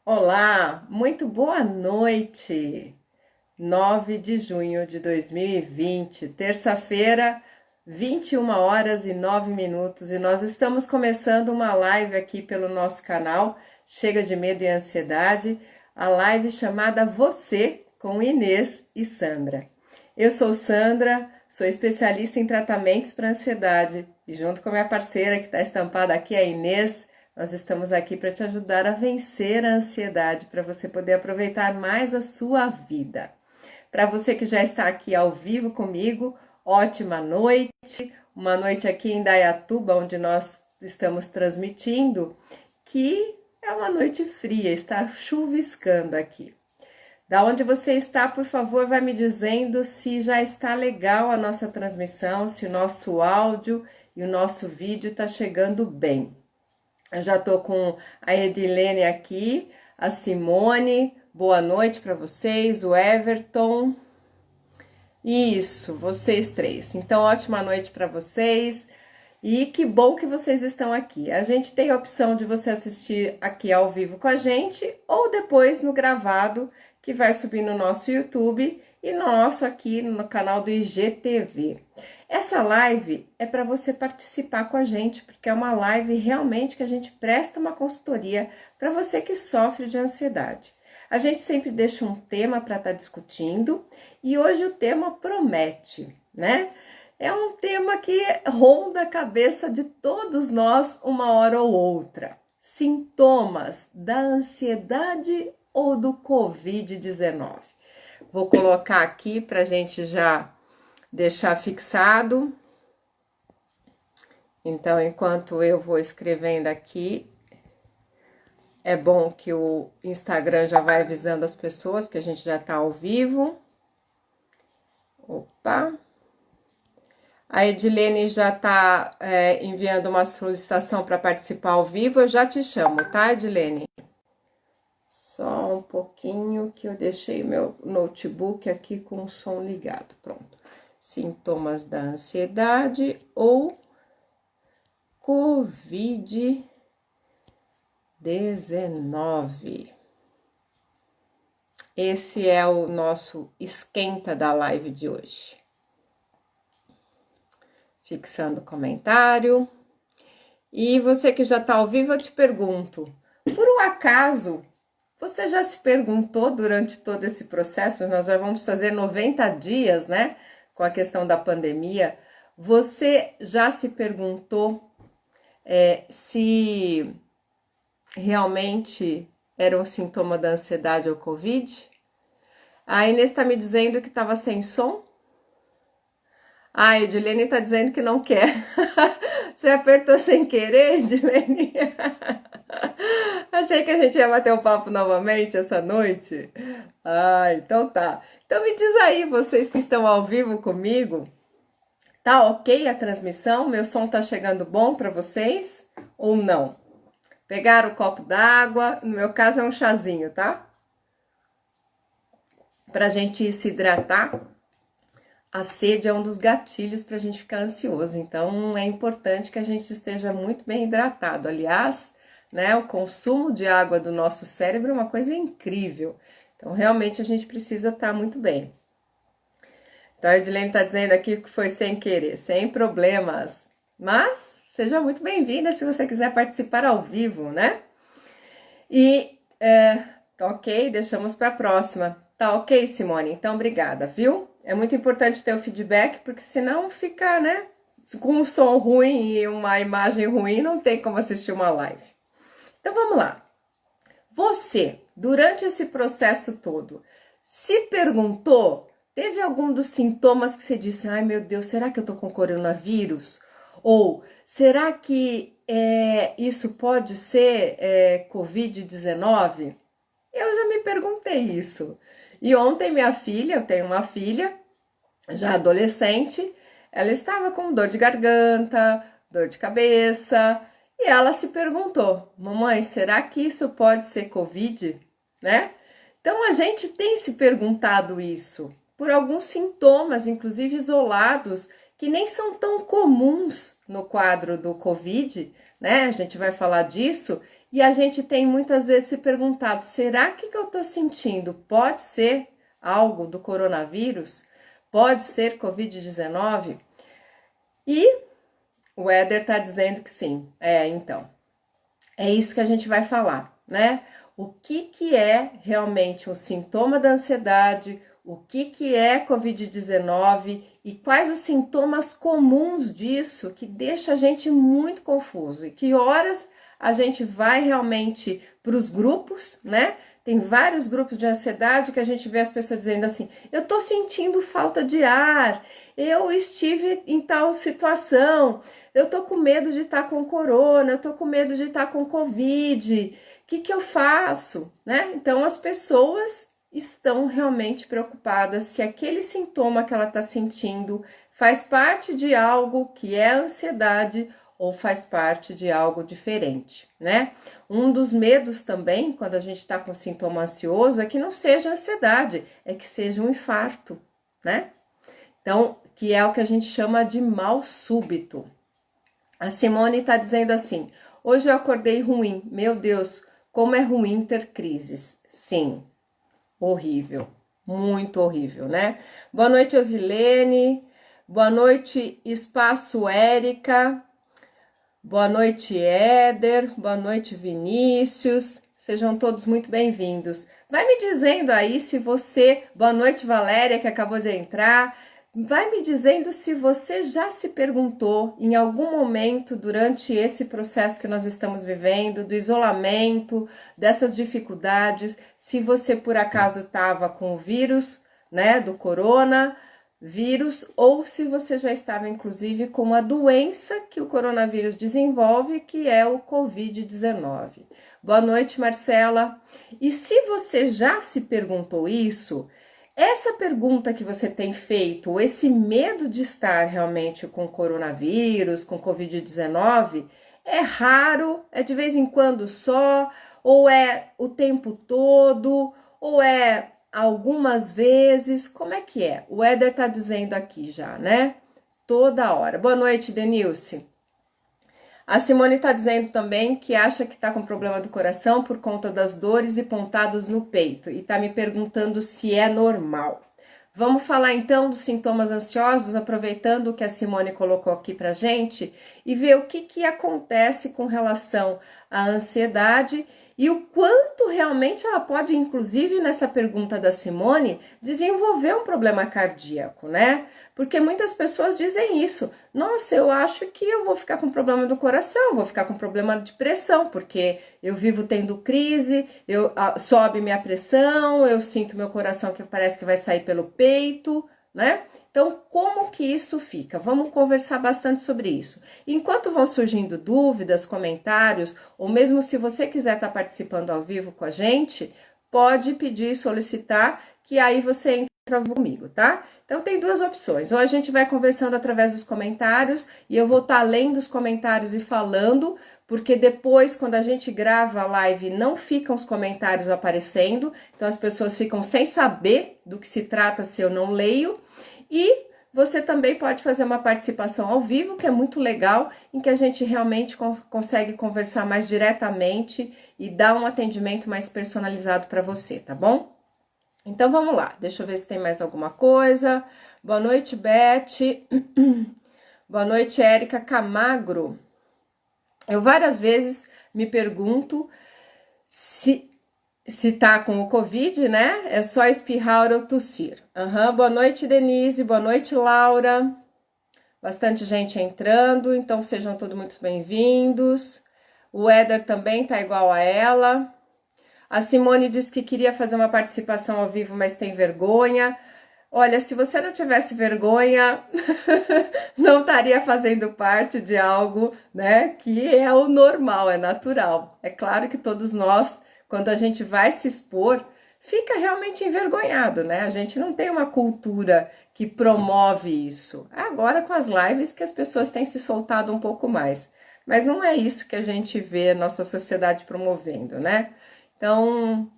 Olá, muito boa noite. 9 de junho de 2020, terça-feira, 21h09, e nós estamos começando uma live aqui pelo nosso canal Chega de Medo e Ansiedade, a live chamada Você com Inês e Sandra. Eu sou Sandra, sou especialista em tratamentos para ansiedade e junto com a minha parceira que está estampada aqui, a Inês, nós estamos aqui para te ajudar a vencer a ansiedade, para você poder aproveitar mais a sua vida. Para você que já está aqui ao vivo comigo, ótima noite. Uma noite aqui em Indaiatuba, onde nós estamos transmitindo, que é uma noite fria, está chuviscando aqui. Da onde você está, por favor, vai me dizendo se já está legal a nossa transmissão, se o nosso áudio e o nosso vídeo está chegando bem. Eu já estou com a Edilene aqui, a Simone, boa noite para vocês, o Everton. Isso, vocês três. Então, ótima noite para vocês e que bom que vocês estão aqui. A gente tem a opção de você assistir aqui ao vivo com a gente ou depois no gravado que vai subir no nosso YouTube e nosso aqui no canal do IGTV. Essa live é para você participar com a gente, porque é uma live realmente que a gente presta uma consultoria para você que sofre de ansiedade. A gente sempre deixa um tema para estar discutindo e hoje o tema promete, né? É um tema que ronda a cabeça de todos nós uma hora ou outra. Sintomas da ansiedade ou do Covid-19. Vou colocar aqui para a gente já deixar fixado. Então, enquanto eu vou escrevendo aqui, é bom que o Instagram já vai avisando as pessoas que a gente já tá ao vivo. Opa! A Edilene já tá enviando uma solicitação para participar ao vivo. Eu já te chamo, tá, Edilene? Só um pouquinho que eu deixei meu notebook aqui com o som ligado. Pronto. Sintomas da ansiedade ou Covid-19. Esse é o nosso esquenta da live de hoje. Fixando o comentário. E você que já está ao vivo, eu te pergunto, por um acaso, você já se perguntou durante todo esse processo, nós já vamos fazer 90 dias, né, com a questão da pandemia, você já se perguntou se realmente era um sintoma da ansiedade ou Covid? A Inês está me dizendo que estava sem som. A Edilene está dizendo que não quer. Você apertou sem querer, Edilene? Achei que a gente ia bater o papo novamente essa noite. Ah, então tá. Então me diz aí, vocês que estão ao vivo comigo, tá ok a transmissão? Meu som tá chegando bom para vocês ou não? Pegaram o copo d'água, no meu caso é um chazinho, tá? Pra gente se hidratar. A sede é um dos gatilhos para a gente ficar ansioso, então é importante que a gente esteja muito bem hidratado. Aliás, né, o consumo de água do nosso cérebro é uma coisa incrível, então realmente a gente precisa estar muito bem. Então a Edilene está dizendo aqui que foi sem querer, sem problemas, mas seja muito bem-vinda se você quiser participar ao vivo, né? E tá ok, deixamos para a próxima. Tá ok, Simone? Então obrigada, viu? É muito importante ter o feedback, porque senão fica, né, com um som ruim e uma imagem ruim, não tem como assistir uma live. Então vamos lá. Você, durante esse processo todo, se perguntou, teve algum dos sintomas que você disse, ai meu Deus, será que eu tô com coronavírus? Ou será que isso pode ser Covid-19? Eu já me perguntei isso. E ontem minha filha, eu tenho uma filha, já adolescente, ela estava com dor de garganta, dor de cabeça, e ela se perguntou, mamãe, será que isso pode ser Covid? Né? Então a gente tem se perguntado isso, por alguns sintomas, inclusive isolados, que nem são tão comuns no quadro do Covid, né? A gente vai falar disso, E a gente tem muitas vezes se perguntado, será que eu estou sentindo pode ser algo do coronavírus? Pode ser Covid-19? E o Éder está dizendo que sim. Então, é isso que a gente vai falar, né? O que é realmente um sintoma da ansiedade, o que é Covid-19 e quais os sintomas comuns disso que deixa a gente muito confuso e que horas a gente vai realmente para os grupos, né? Tem vários grupos de ansiedade que a gente vê as pessoas dizendo assim, eu tô sentindo falta de ar, eu estive em tal situação, eu tô com medo de estar com corona, eu tô com medo de estar com Covid, o que eu faço, né? Então as pessoas estão realmente preocupadas se aquele sintoma que ela está sentindo faz parte de algo que é ansiedade ou faz parte de algo diferente, né? Um dos medos também, quando a gente está com sintoma ansioso, é que não seja ansiedade, é que seja um infarto, né? Então, que é o que a gente chama de mal súbito. A Simone está dizendo assim, hoje eu acordei ruim, meu Deus, como é ruim ter crises. Sim, horrível, muito horrível, né? Boa noite, Osilene. Boa noite, Espaço Érica. Boa noite, Éder. Boa noite, Vinícius. Sejam todos muito bem-vindos. Vai me dizendo aí se você... Boa noite, Valéria, que acabou de entrar. Vai me dizendo se você já se perguntou em algum momento durante esse processo que nós estamos vivendo, do isolamento, dessas dificuldades, se você por acaso estava com o vírus, né, do coronavírus, ou se você já estava inclusive com a doença que o coronavírus desenvolve, que é o Covid-19. Boa noite, Marcela. E se você já se perguntou isso, essa pergunta que você tem feito, esse medo de estar realmente com coronavírus, com Covid-19, é raro, é de vez em quando só, ou é o tempo todo, ou é algumas vezes, como é que é? O Éder tá dizendo aqui já, né? Toda hora. Boa noite, Denilce. A Simone está dizendo também que acha que está com problema do coração por conta das dores e pontados no peito e está me perguntando se é normal. Vamos falar então dos sintomas ansiosos, aproveitando o que a Simone colocou aqui para gente e ver o que acontece com relação à ansiedade e o quanto realmente ela pode, inclusive nessa pergunta da Simone, desenvolver um problema cardíaco, né? Porque muitas pessoas dizem isso. Nossa, eu acho que eu vou ficar com problema do coração, vou ficar com problema de pressão, porque eu vivo tendo crise, sobe minha pressão, eu sinto meu coração que parece que vai sair pelo peito, né? Então, como que isso fica? Vamos conversar bastante sobre isso. Enquanto vão surgindo dúvidas, comentários, ou mesmo se você quiser estar participando ao vivo com a gente, pode pedir, solicitar, que aí você entra comigo, tá? Então, tem duas opções. Ou a gente vai conversando através dos comentários e eu vou estar lendo os comentários e falando, porque depois, quando a gente grava a live, não ficam os comentários aparecendo, então as pessoas ficam sem saber do que se trata se eu não leio. E você também pode fazer uma participação ao vivo, que é muito legal, em que a gente realmente consegue conversar mais diretamente e dar um atendimento mais personalizado para você, tá bom? Então, vamos lá. Deixa eu ver se tem mais alguma coisa. Boa noite, Beth. Boa noite, Érica Camagro. Eu várias vezes me pergunto se tá com o Covid, né? É só espirrar ou tossir. Boa noite, Denise. Boa noite, Laura. Bastante gente entrando, então sejam todos muito bem-vindos. O Éder também tá igual a ela. A Simone disse que queria fazer uma participação ao vivo, mas tem vergonha. Olha, se você não tivesse vergonha, não estaria fazendo parte de algo, né, que é o normal, é natural. É claro que todos nós, quando a gente vai se expor, fica realmente envergonhado, né? A gente não tem uma cultura que promove isso. Agora com as lives que as pessoas têm se soltado um pouco mais. Mas não é isso que a gente vê a nossa sociedade promovendo, né? Então,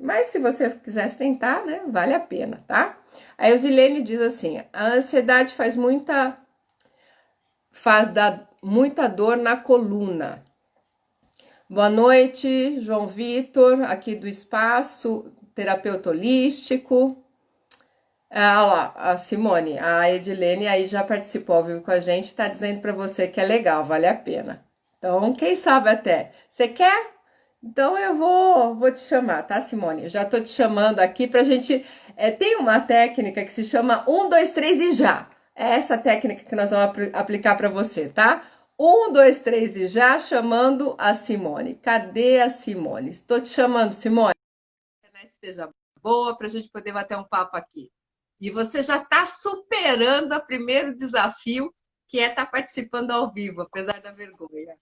mas se você quisesse tentar, né, vale a pena, tá? A Eusilene diz assim, a ansiedade faz dar muita dor na coluna. Boa noite, João Vitor, aqui do Espaço Terapeuta Holístico. Ah, lá, a Simone, a Edilene aí já participou ao vivo com a gente, está dizendo para você que é legal, vale a pena. Então, quem sabe até. Você quer? Então eu vou te chamar, tá, Simone? Eu já tô te chamando aqui pra gente. Tem uma técnica que se chama um, dois, três e já. É essa técnica que nós vamos aplicar para você, tá? Um, dois, três e já, chamando a Simone. Cadê a Simone? Estou te chamando, Simone. Que a internet esteja boa para a gente poder bater um papo aqui. E você já está superando o primeiro desafio, que é estar participando ao vivo, apesar da vergonha.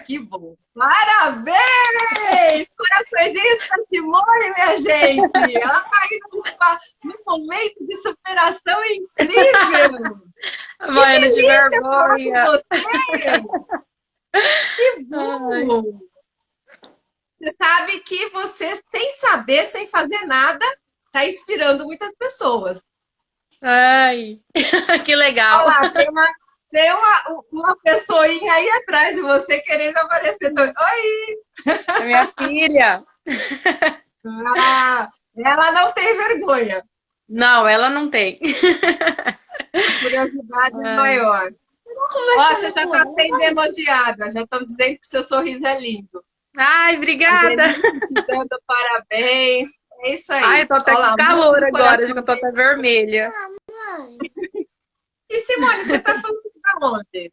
Que bom! Parabéns! Coraçõezinhos para Simone, minha gente! Ela está indo num momento de superação incrível! Que Baiana de delícia falar com vergonha. você! Que Ai, bom! Você sabe que você, sem saber, sem fazer nada, está inspirando muitas pessoas. ai, que Olha legal. lá, tem uma pessoinha aí atrás de você querendo aparecer. Oi! É minha filha. Ah, ela não tem vergonha. Não, ela não tem. A curiosidade é Ai, maior. Ó, você já está sendo elogiada. Já estão dizendo que seu sorriso é lindo. ai, A obrigada. Denise te dando parabéns. É isso Ai, aí. tô até Olha com lá, um monte calor de agora, acho que eu tô coraçãozinho. até vermelha. E Simone, você está falando de onde?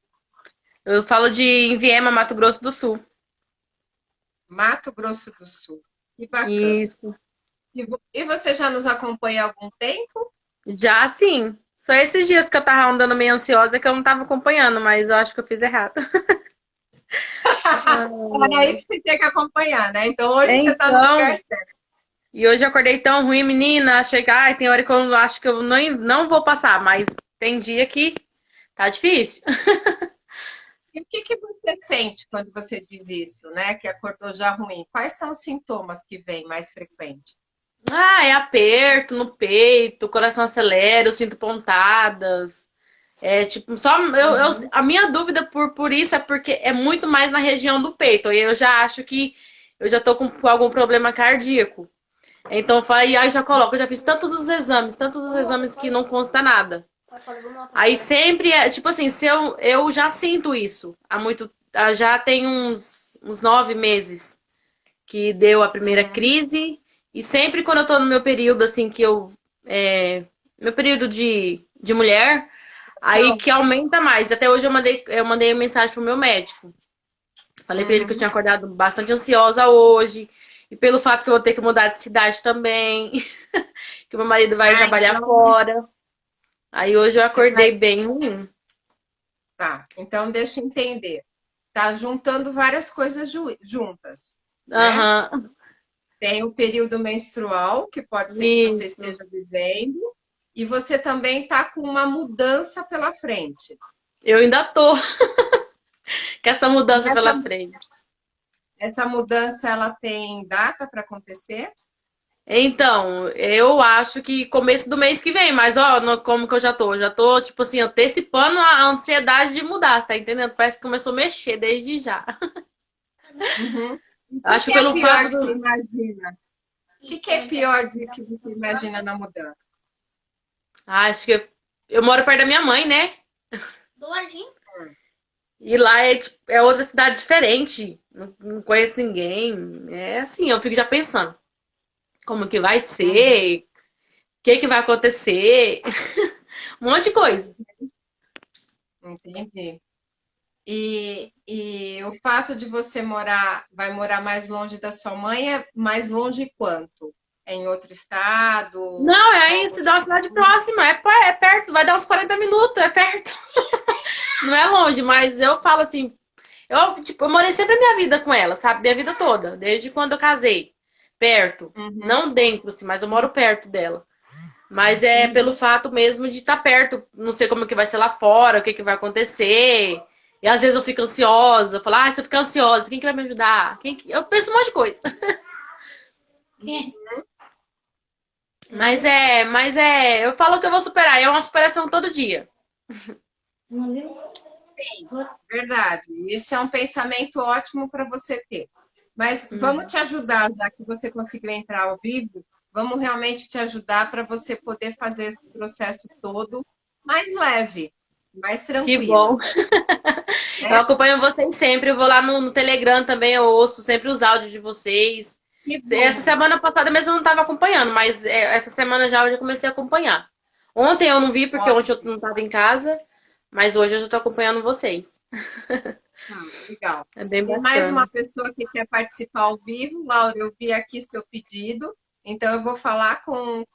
Eu falo de Enviema, Mato Grosso do Sul. Mato Grosso do Sul. Que bacana. Isso. E você já nos acompanha há algum tempo? Já sim. Só esses dias que eu tava andando meio ansiosa que eu não tava acompanhando, mas eu acho que eu fiz errado. Era aí que você tinha que acompanhar, né? Então hoje você está no Então, lugar certo. e hoje eu acordei tão ruim, menina. Achei que, ai, tem hora que eu acho que eu não vou passar, mas tem dia que tá difícil. E o que você sente quando você diz isso, né? Que acordou já ruim? Quais são os sintomas que vêm mais frequentes? Ah, é aperto no peito, o coração acelera, eu sinto pontadas. É tipo, só Uhum. a minha dúvida por isso é porque é muito mais na região do peito. E eu já acho que eu já tô com algum problema cardíaco. Então eu falei, aí já coloco, eu já fiz tantos os exames que não consta nada. Aí sempre é, tipo assim, se eu já sinto isso há muito, já tem uns 9 meses que deu a primeira Uhum. crise, e sempre quando eu tô no meu período, assim, meu período de mulher, aí São. que aumenta mais. Até hoje eu mandei mensagem pro meu médico. Falei pra ele que eu Uhum. tinha acordado bastante ansiosa hoje, e pelo fato que eu vou ter que mudar de cidade também, que meu marido vai Ah, trabalhar então fora. Aí hoje eu você vai. acordei bem ruim. Tá. Então deixa eu entender. Tá juntando várias coisas juntas, né? Aham, Tem o período menstrual, que pode ser que você isso. esteja vivendo, e você também está com uma mudança pela frente. Eu ainda tô com essa E mudança essa, pela frente. essa mudança, ela tem data para acontecer? Então, eu acho que começo do mês que vem, mas ó, como que eu já tô? Eu já tô, tipo assim, antecipando a ansiedade de mudar, você tá entendendo? Parece que começou a mexer desde já. Uhum. O Acho que que é pelo pior fato que você do. imagina? O que é pior de que você imagina na mudança? Acho que eu moro perto da minha mãe, né? E lá é outra cidade diferente. Não conheço ninguém. É assim, eu fico já pensando como que vai Uhum. ser, o que vai acontecer, um monte de coisa. Entendi. E o fato de você vai morar mais longe da sua mãe, é mais longe quanto? É em outro estado? Não, é Só aí, se você? dá uma cidade próxima, é perto, vai dar uns 40 minutos, é perto. Não é longe, mas eu falo assim, tipo, eu morei sempre a minha vida com ela, sabe? Minha vida toda, desde quando eu casei. Perto. Uhum, Não dentro, assim, mas eu moro perto dela. Mas é pelo uhum. fato mesmo de estar perto. Não sei como que vai ser lá fora, o que que vai acontecer. E às vezes eu fico ansiosa, falo, se eu ficar ansiosa, quem que vai me ajudar? Eu penso um monte de coisa. Eu falo que eu vou superar, é uma superação todo dia. Sim, verdade. Isso é um pensamento ótimo para você ter. Mas vamos Uhum. te ajudar, já que você conseguiu entrar ao vivo, vamos realmente te ajudar para você poder fazer esse processo todo mais leve, mais Que tranquila, bom. Eu né? acompanho vocês sempre. Eu vou lá no Telegram também, eu ouço sempre os áudios de vocês. Que Essa bom. semana passada mesmo eu não estava acompanhando, mas essa semana já eu já comecei a acompanhar. Ontem eu não vi porque ontem eu Ótimo, não estava em casa, mas hoje eu já estou acompanhando vocês. tá, legal. É bem Tem mais uma bacana. pessoa que quer participar ao vivo. Laura, eu vi aqui seu pedido, então eu vou falar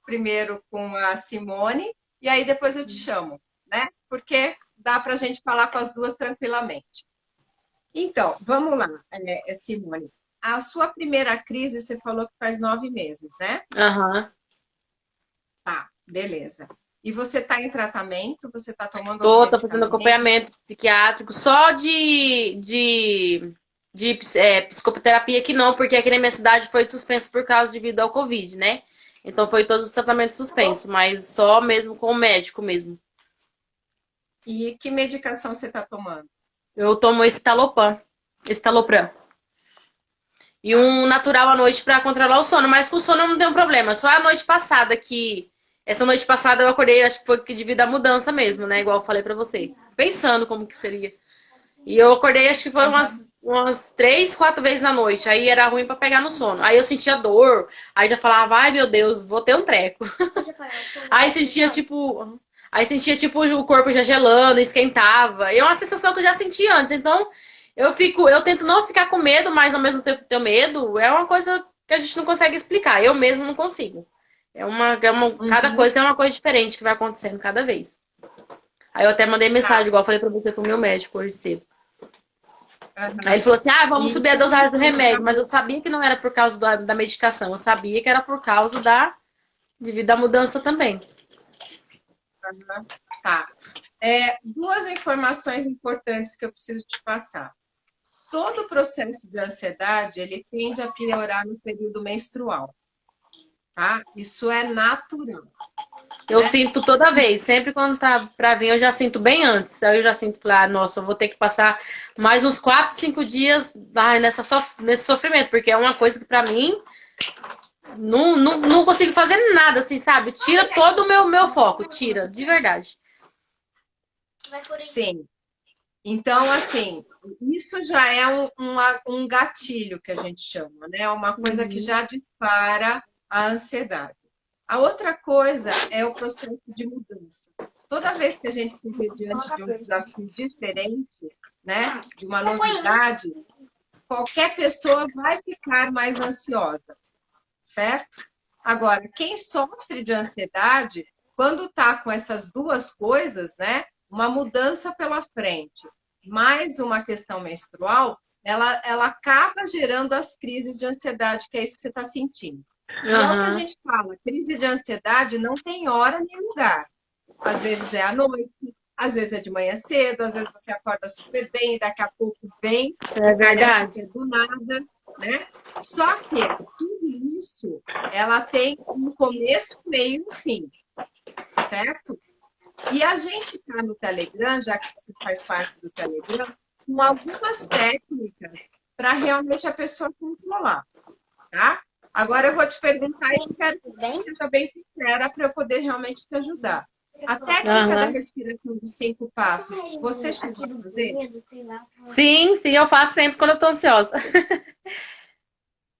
primeiro com a Simone e aí depois eu te chamo, né? Porque dá para a gente falar com as duas tranquilamente. Então, vamos lá, Simone. A sua primeira crise, você falou que faz 9 meses, né? Aham. Tá, beleza. E você está em tratamento? Você está tomando algum Tô fazendo medicamento? acompanhamento psiquiátrico só psicoterapia que não, porque aqui na minha cidade foi suspenso por causa devido ao Covid, né? Então foi todos os tratamentos suspensos, mas só mesmo com o médico mesmo. E que medicação você está tomando? Eu tomo estalopram. E Tá. um natural à noite pra controlar o sono, mas com o sono eu não tenho problema. Só a noite passada que. Essa noite passada eu acordei, acho que foi que devido à mudança mesmo, né? Igual eu falei pra você. Pensando como que seria. E eu acordei, acho que foi Aham. umas 3, 4 vezes na noite. Aí era ruim pra pegar no sono. Aí eu sentia dor. Aí já falava, ai meu Deus, vou ter um treco. Aí sentia tipo. Aí sentia tipo o corpo já gelando, esquentava. E é uma sensação que eu já sentia antes. Então eu tento não ficar com medo, mas ao mesmo tempo ter medo. É uma coisa que a gente não consegue explicar. Eu mesmo não consigo. Cada Uhum. coisa é uma coisa diferente que vai acontecendo cada vez. Aí eu até mandei Tá. mensagem, igual eu falei pra você, pro meu médico hoje cedo. Aí ele Aham. falou assim: ah, vamos E subir a dosagem do remédio. Mas eu sabia que não era por causa da medicação, eu sabia que era por causa devido à mudança também. aham. Tá. Duas informações importantes que eu preciso te passar. Todo o processo de ansiedade, ele tende a piorar no período menstrual, tá? Isso é natural, Eu né? sinto toda vez, sempre quando tá pra vir, eu já sinto bem antes. Aí eu já sinto, falar, ah, nossa, eu vou ter que passar mais uns 4, 5 dias nesse sofrimento, porque é uma coisa que pra mim não consigo fazer nada, assim, sabe? Tira todo o meu foco, tira, de verdade. Sim. Então, assim, isso já é um gatilho que a gente chama, né? Uma coisa que Uhum. já dispara a ansiedade. A outra coisa é o processo de mudança. Toda vez que a gente se vê diante de um desafio diferente, né, de uma novidade, qualquer pessoa vai ficar mais ansiosa, certo? Agora, quem sofre de ansiedade, quando está com essas duas coisas, né, uma mudança pela frente, mais uma questão menstrual, ela acaba gerando as crises de ansiedade, que é isso que você está sentindo. E é o que a Aham. gente fala, crise de ansiedade não tem hora nem lugar. Às vezes é à noite, às vezes é de manhã cedo, às vezes você acorda super bem e daqui a pouco vem É e parece que verdade. é do nada, né? Só que tudo isso, ela tem um começo, meio e um fim, certo? E a gente está no Telegram, já que você faz parte do Telegram, com algumas técnicas para realmente a pessoa controlar, tá? Agora eu vou te perguntar e eu quero que você seja bem sincera para eu poder realmente te ajudar. A técnica da Aham. respiração dos 5 passos, você chegou a fazer? Sim, sim, eu faço sempre quando eu tô ansiosa.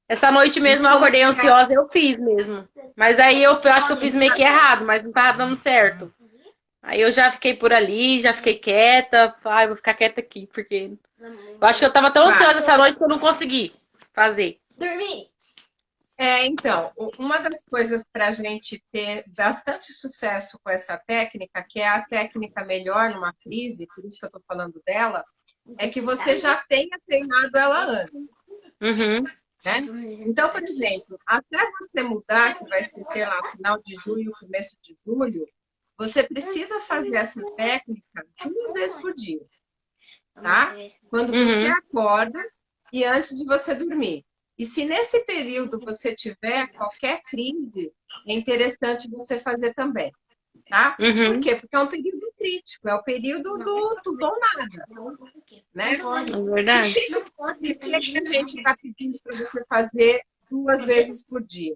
Essa noite E mesmo eu como acordei que é? ansiosa, eu fiz mesmo. Mas aí eu acho que eu fiz meio que errado, mas não tava dando certo. Aí eu já fiquei por ali, já fiquei quieta. Ai, vou ficar quieta aqui, porque eu acho que eu tava tão Tá. ansiosa essa noite que eu não consegui fazer. Então, uma das coisas para a gente ter bastante sucesso com essa técnica, que é a técnica melhor numa crise, por isso que eu estou falando dela, é que você já tenha treinado ela antes, Uhum. né? Então, por exemplo, até você mudar, que vai ser, sei lá, final de junho, começo de julho, você precisa fazer essa técnica 2 vezes por dia, tá? Quando você Uhum. acorda e antes de você dormir. E se nesse período você tiver qualquer crise, é interessante você fazer também. tá? Por Uhum. quê? Porque é um período crítico, é o período do tudo ou nada, né? É verdade. E por que a gente está pedindo para você fazer 2 vezes por dia?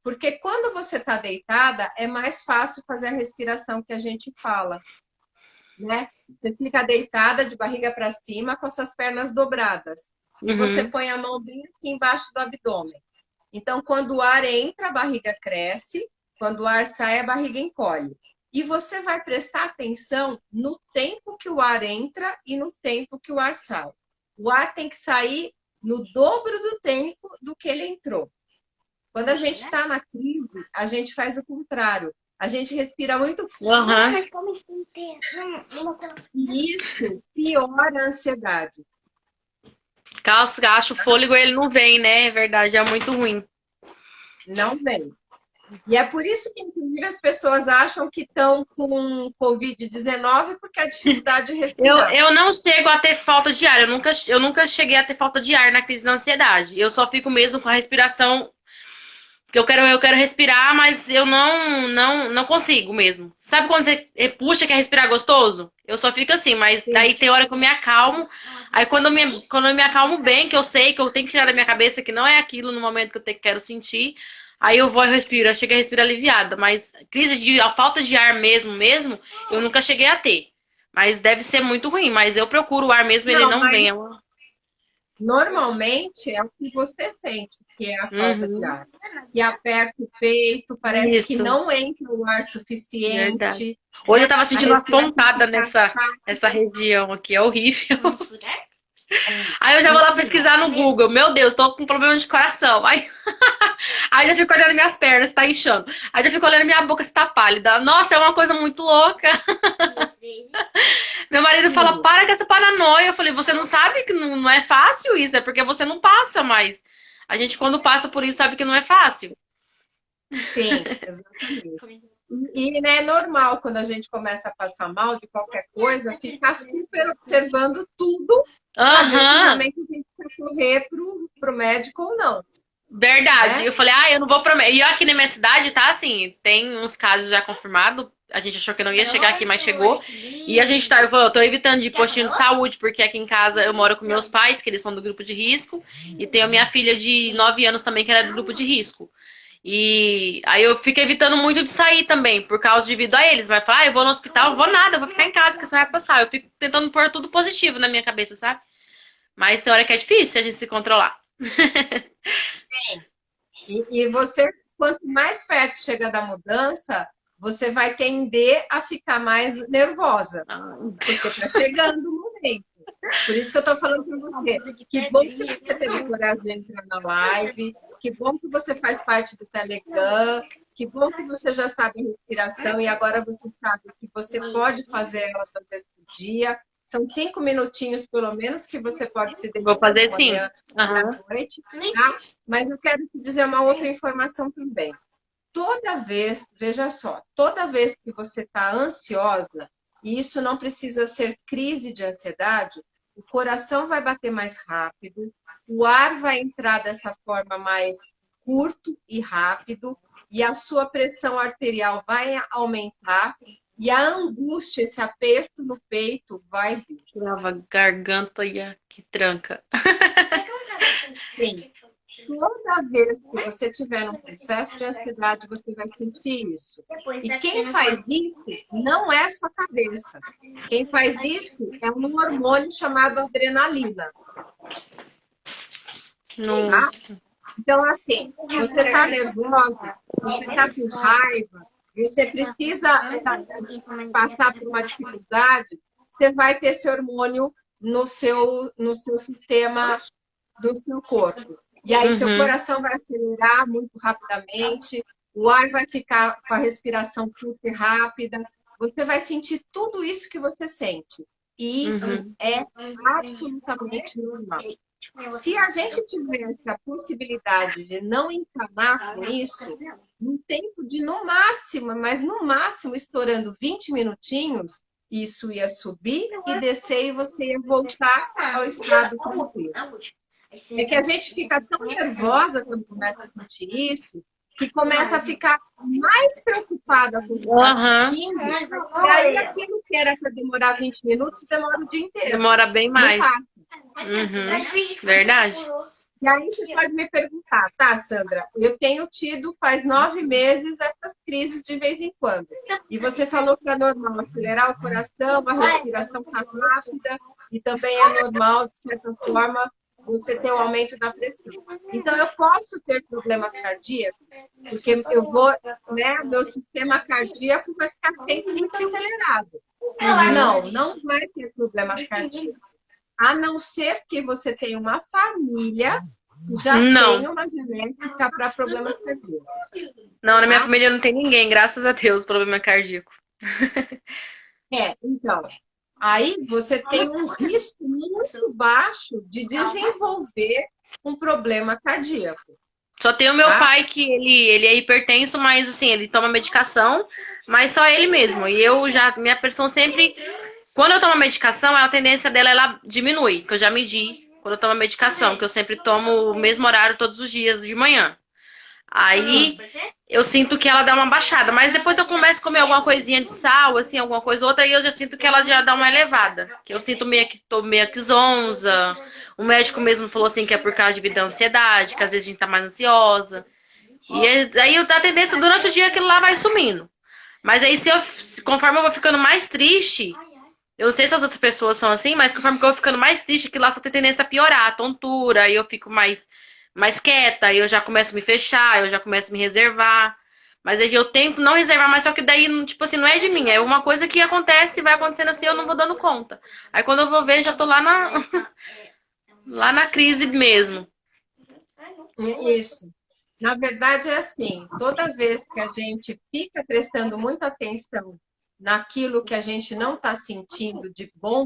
Porque quando você está deitada, é mais fácil fazer a respiração que a gente fala, né? Você fica deitada de barriga para cima com as suas pernas dobradas. E você Uhum. põe a mão bem aqui embaixo do abdômen. Então, quando o ar entra, a barriga cresce. Quando o ar sai, a barriga encolhe. E você vai prestar atenção no tempo que o ar entra e no tempo que o ar sai. O ar tem que sair no dobro do tempo do que ele entrou. Quando a gente está na crise, a gente faz o contrário. A gente respira muito Aham. e isso piora a ansiedade. Caso acho o fôlego, ele não vem, né? É verdade, é muito ruim. Não vem. E é por isso que, inclusive, as pessoas acham que estão com Covid-19 porque a dificuldade de Eu, respirar. eu não chego a ter falta de ar. Eu nunca cheguei a ter falta de ar na crise da ansiedade. Eu só fico mesmo com a respiração. Que eu quero respirar, mas eu não consigo mesmo. Sabe quando você puxa, quer respirar gostoso? Eu só fico assim, mas Sim, daí tem hora que eu me acalmo. Aí quando eu me acalmo bem, que eu sei que eu tenho que tirar da minha cabeça que não é aquilo no momento que quero sentir, aí eu vou e respiro. Eu chego a respirar aliviada. Mas a falta de ar mesmo, eu nunca cheguei a ter. Mas deve ser muito ruim. Mas eu procuro o ar mesmo, ele não, não mas vem. normalmente é o que você sente, que é a falta de Uhum, ar. Que aperta o peito, parece que isso. não entra o ar Verdade. suficiente, Hoje eu né? tava A sentindo uma respiração pontada fica nessa região aqui, é horrível. é, Aí eu já vou lá então, pesquisar no Google. Meu Deus, tô com problema de coração. Aí já fico olhando minhas pernas, se tá inchando. Aí já fico olhando minha boca se tá pálida. Nossa, é uma coisa muito louca. Meu marido fala, sim, para com essa paranoia. Eu falei, você não sabe que não é fácil isso, é porque você não passa mais. A gente, quando passa por isso, sabe que não é fácil. sim, exatamente. Né, é normal quando a gente começa a passar mal de qualquer coisa, ficar super observando tudo para ver se Aham. realmente a gente vai correr para o médico ou não, Verdade. né? Eu falei, eu não vou prometer. E aqui na minha cidade, tá assim, tem uns casos já confirmados. A gente achou que não ia chegar aqui, mas chegou. E a gente tá, eu tô evitando de ir postinho de saúde, porque aqui em casa eu moro com meus pais, que eles são do grupo de risco, e tenho a minha filha de 9 anos também, que ela é do grupo de risco. E aí eu fico evitando muito de sair também, por causa devido a eles. Vai falar, eu vou no hospital, eu vou nada, eu vou ficar em casa, que você vai passar. Eu fico tentando pôr tudo positivo na minha cabeça, sabe? Mas tem hora que é difícil a gente se controlar. E você, quanto mais perto chega da mudança, você vai tender a ficar mais nervosa, porque está chegando o momento. Por isso que eu estou falando para você. Que bom que você teve coragem de entrar na live, que bom que você faz parte do Telegram, que bom que você já sabe a respiração e agora você sabe que você pode fazer ela 2 vezes por dia. São 5 minutinhos, pelo menos, que você pode se Vou dedicar de fazer sim. manhã e à Aham. noite, tá? Mas eu quero te dizer uma outra informação também. Toda vez, veja só, toda vez que você está ansiosa, e isso não precisa ser crise de ansiedade, o coração vai bater mais rápido, o ar vai entrar dessa forma mais curto e rápido, e a sua pressão arterial vai aumentar, e a angústia, esse aperto no peito vai vir. Trava a garganta e que tranca. Sim. Toda vez que você tiver um processo de ansiedade, você vai sentir isso. E quem faz isso não é a sua cabeça. Quem faz isso é um hormônio chamado adrenalina. Não. Tá? Então, assim, você está nervosa, você está com raiva, você precisa passar por uma dificuldade, você vai ter esse hormônio no seu sistema do seu corpo. E aí seu Uhum, coração vai acelerar muito rapidamente, o ar vai ficar com a respiração curta e rápida, você vai sentir tudo isso que você sente. E isso uhum, é absolutamente normal. Se a gente tivesse a possibilidade de não encanar com isso, no tempo de no máximo, mas no máximo estourando 20 minutinhos, isso ia subir e descer e você ia voltar ao estado tranquilo. É que a gente fica tão nervosa quando começa a sentir isso, que começa a ficar mais preocupada com o que está Aham. sentindo, e aí aquilo que era para demorar 20 minutos, demora o dia inteiro. Demora bem Não mais. passa. Verdade. E aí você pode me perguntar, tá, Sandra? Eu tenho tido faz 9 meses essas crises de vez em quando. E você falou que é normal acelerar o coração, a respiração está rápida, e também é normal, de certa forma, você ter um aumento da pressão. Então, eu posso ter problemas cardíacos, porque eu vou, né, meu sistema cardíaco vai ficar sempre muito acelerado. Não vai ter problemas cardíacos. A não ser que você tenha uma família que já tenha uma genética para problemas cardíacos. Não, na minha família não tem ninguém, graças a Deus, problema cardíaco. Então, aí você tem um risco muito baixo de desenvolver um problema cardíaco. Só tem o meu pai que ele é hipertenso, mas assim, ele toma medicação, mas só ele mesmo. E eu já, minha pressão sempre, quando eu tomo medicação, a tendência dela ela diminui, que eu já medi quando eu tomo medicação, que eu sempre tomo o mesmo horário todos os dias de manhã. Aí eu sinto que ela dá uma baixada, mas depois eu começo a comer alguma coisinha de sal, assim, alguma coisa ou outra, e eu já sinto que ela já dá uma elevada. Que eu sinto tô meio que zonza. O médico mesmo falou assim que é por causa de ansiedade, que às vezes a gente tá mais ansiosa. E aí a tendência durante o dia aquilo lá vai sumindo. Mas aí conforme eu vou ficando mais triste, eu não sei se as outras pessoas são assim, mas conforme eu vou ficando mais triste, aquilo lá só tem tendência a piorar, a tontura, aí eu fico mais quieta, aí eu já começo a me fechar, eu já começo a me reservar. Mas aí eu tento não reservar, mas só que daí, tipo assim, não é de mim, é uma coisa que acontece, vai acontecendo assim, eu não vou dando conta. Aí quando eu vou ver, já tô lá lá na crise mesmo. Isso. Na verdade, é assim, toda vez que a gente fica prestando muita atenção naquilo que a gente não está sentindo de bom,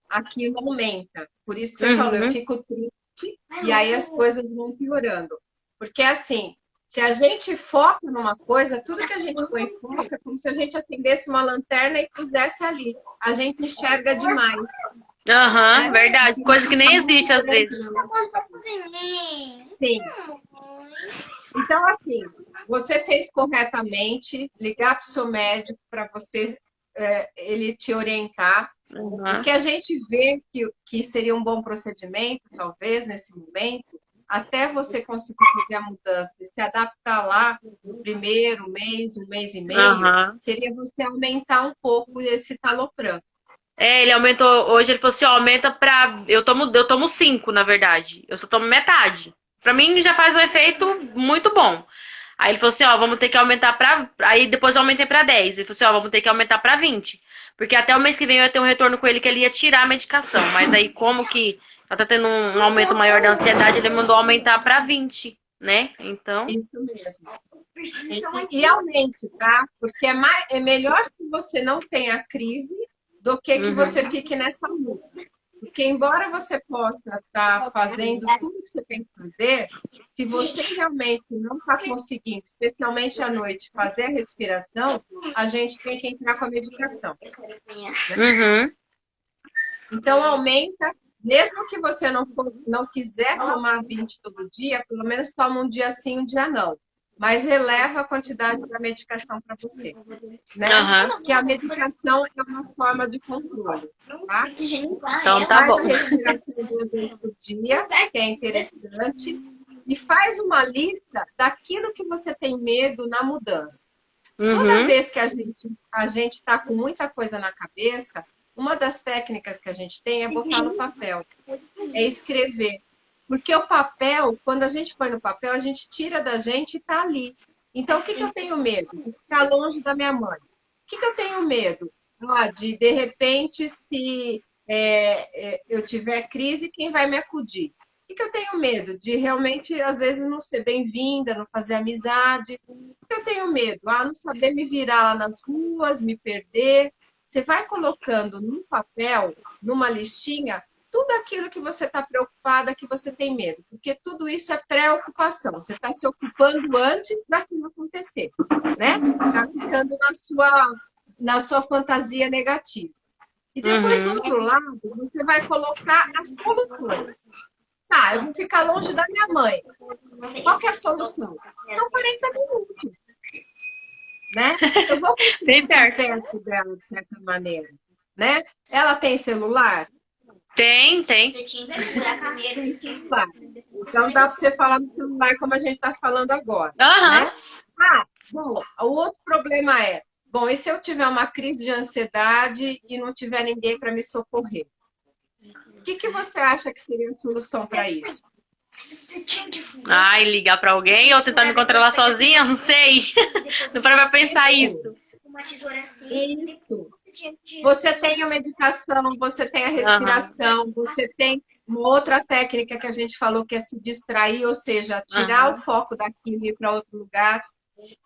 aquilo aumenta. Por isso que você falou, eu fico triste, e aí as coisas vão piorando. Porque assim, se a gente foca numa coisa, tudo que a gente põe em foco é como se a gente acendesse uma lanterna e pusesse ali. A gente enxerga demais. Verdade. Coisa que nem existe às vezes. Sim. Então, assim, você fez corretamente, ligar para o seu médico para você ele te orientar. Porque a gente vê que seria um bom procedimento, talvez, nesse momento, até você conseguir fazer a mudança e se adaptar lá no primeiro mês, um mês e meio, seria você aumentar um pouco esse talopram. Ele aumentou, hoje ele falou assim, ó, aumenta pra... Eu tomo 5, na verdade. Eu só tomo metade. Pra mim já faz um efeito muito bom. Aí ele falou assim, ó, vamos ter que aumentar pra... Aí depois eu aumentei pra 10. Ele falou assim, ó, vamos ter que aumentar pra 20. Porque até o mês que vem eu ia ter um retorno com ele que ele ia tirar a medicação. Mas aí como que ela tá tendo um aumento maior da ansiedade, ele mandou aumentar pra 20, né? Então... Isso mesmo. E aumente, tá? Porque é melhor que você não tenha crise do que você fique nessa luta. Porque embora você possa estar fazendo tudo que você tem que fazer, se você realmente não está conseguindo, especialmente à noite, fazer a respiração, a gente tem que entrar com a medicação. Então, aumenta, mesmo que você não quiser tomar 20 todo dia, pelo menos toma um dia sim, um dia não. Mas eleva a quantidade da medicação para você. Né? Que a medicação é uma forma de controle. Tá? Então tá bom. Faz a respiração 2 vezes por dia, que é interessante. E faz uma lista daquilo que você tem medo na mudança. Toda vez que a gente está com muita coisa na cabeça, uma das técnicas que a gente tem é botar no papel. É escrever. Porque o papel, quando a gente põe no papel, a gente tira da gente e está ali. Então, o que eu tenho medo? De ficar longe da minha mãe. O que eu tenho medo? De repente, se eu tiver crise, quem vai me acudir? O que eu tenho medo? De realmente, às vezes, não ser bem-vinda, não fazer amizade. O que eu tenho medo? Não saber me virar lá nas ruas, me perder. Você vai colocando num papel, numa listinha, tudo aquilo que você está preocupada, que você tem medo. Porque tudo isso é preocupação. Você está se ocupando antes daquilo acontecer. Né? Está ficando na sua fantasia negativa. E depois, do outro lado, você vai colocar as soluções. Tá, eu vou ficar longe da minha mãe. Qual que é a solução? São 40 minutos, né? Eu vou Bem ficar perto. perto dela, de certa maneira, né? Ela tem celular? Tem, tem. Tem celular. Então dá para você falar no celular como a gente está falando agora, Aham. né? Bom, o outro problema é, bom, e se eu tiver uma crise de ansiedade e não tiver ninguém para me socorrer? O que você acha que seria a solução para isso? Ai, ligar pra alguém ou tentar me controlar sozinha? Não sei. Não para pra pensar isso. Isso. Você tem a medicação, você tem a Aham, respiração, você tem uma outra técnica que a gente falou que é se distrair, ou seja, tirar o aham, foco daquilo e ir para outro lugar.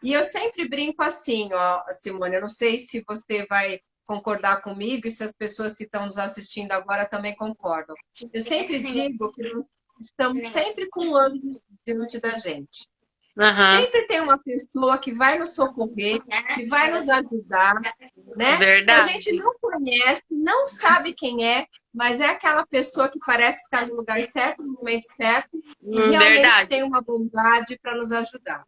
E eu sempre brinco assim, ó, Simone, eu não sei se você vai concordar comigo e se as pessoas que estão nos assistindo agora também concordam. Eu sempre digo que nós estamos sempre com anjos diante da gente. aham. Sempre tem uma pessoa que vai nos socorrer, que vai nos ajudar, né? Que a gente Verdade. não conhece, não sabe quem é, mas é aquela pessoa que parece estar no lugar certo, no momento certo, e realmente Verdade. tem uma bondade para nos ajudar.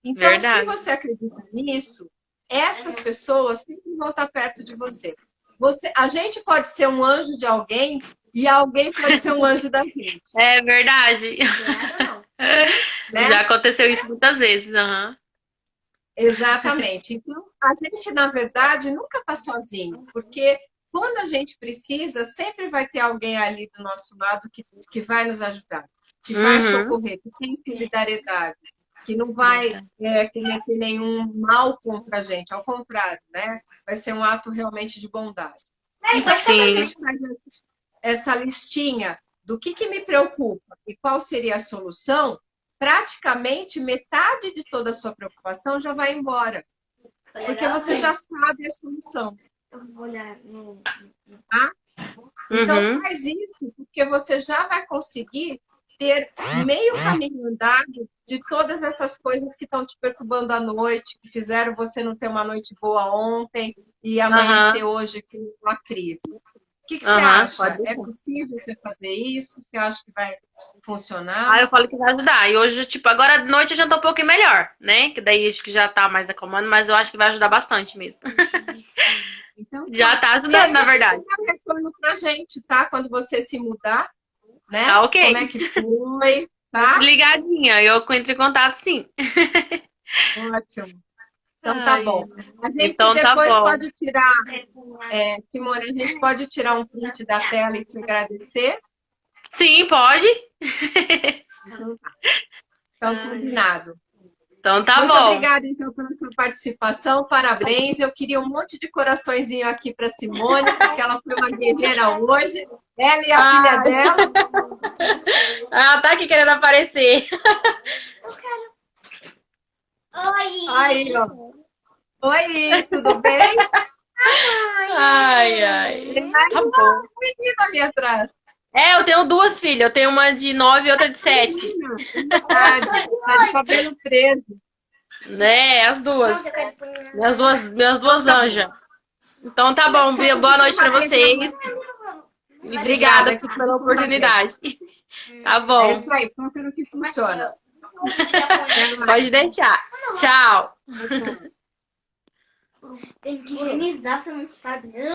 Então, se Verdade. você acredita nisso, essas pessoas sempre vão estar perto de você. A gente pode ser um anjo de alguém e alguém pode ser um anjo da gente, É verdade. né? Já aconteceu isso muitas vezes. Aham. Exatamente. Então, a gente, na verdade, nunca está sozinho, porque quando a gente precisa, sempre vai ter alguém ali do nosso lado que vai nos ajudar, que vai Uhum. socorrer, que tem solidariedade, que não vai cometer nenhum mal contra a gente, ao contrário, né? Vai ser um ato realmente de bondade. Então, quando a Sim. gente faz essa listinha do que me preocupa e qual seria a solução, praticamente metade de toda a sua preocupação já vai embora, porque você já sabe a solução, tá? Então Uhum. faz isso, porque você já vai conseguir ter meio caminho andado de todas essas coisas que estão te perturbando à noite, que fizeram você não ter uma noite boa ontem e amanhecer Aham. hoje com uma crise. O que você Aham. Pode acha? É deixar. possível você fazer isso? Você acha que vai funcionar? Ah, eu falo que vai ajudar. E hoje, tipo, agora de noite eu já tô um pouquinho melhor, né? Que daí acho que já tá mais acalmando, mas eu acho que vai ajudar bastante mesmo. Então Já tá. tá E ajudando, aí na depois você verdade. dá um retorno pra gente, tá? Quando você se mudar, né? Tá ok. Como é que foi, tá? Ligadinha, eu entro em contato sim. Ótimo. Então tá Ai, bom. A gente então tá depois bom. pode tirar, Simone, a gente pode tirar um print da tela e te agradecer. Sim, pode? Então tá. Então, Ai, combinado. então tá Muito bom. obrigada, então, pela sua participação. Parabéns. Eu queria um monte de coraçõezinho aqui para Simone, porque ela foi uma guerreira hoje. Ela e a filha Ai, dela. ela tá aqui querendo aparecer. Aí, ó. Oi, tudo bem? Ai, ai. Tem mais Tá uma bom. menina ali atrás. É, eu tenho duas filhas. Eu tenho uma de 9 e outra de 7. Menina, verdade. Tá de cabelo preso. Né, as duas. Minhas Então duas tá bom. anjas. Então tá bom. Tudo Boa de noite pra bom pra vocês. você. E Obrigada, obrigada que tudo pela corra bem. oportunidade. Tá É bom. isso aí, qualquer que funciona. Até mais. Pode deixar. Tchau. Tchau, tchau. Tem que higienizar, você não sabe, não.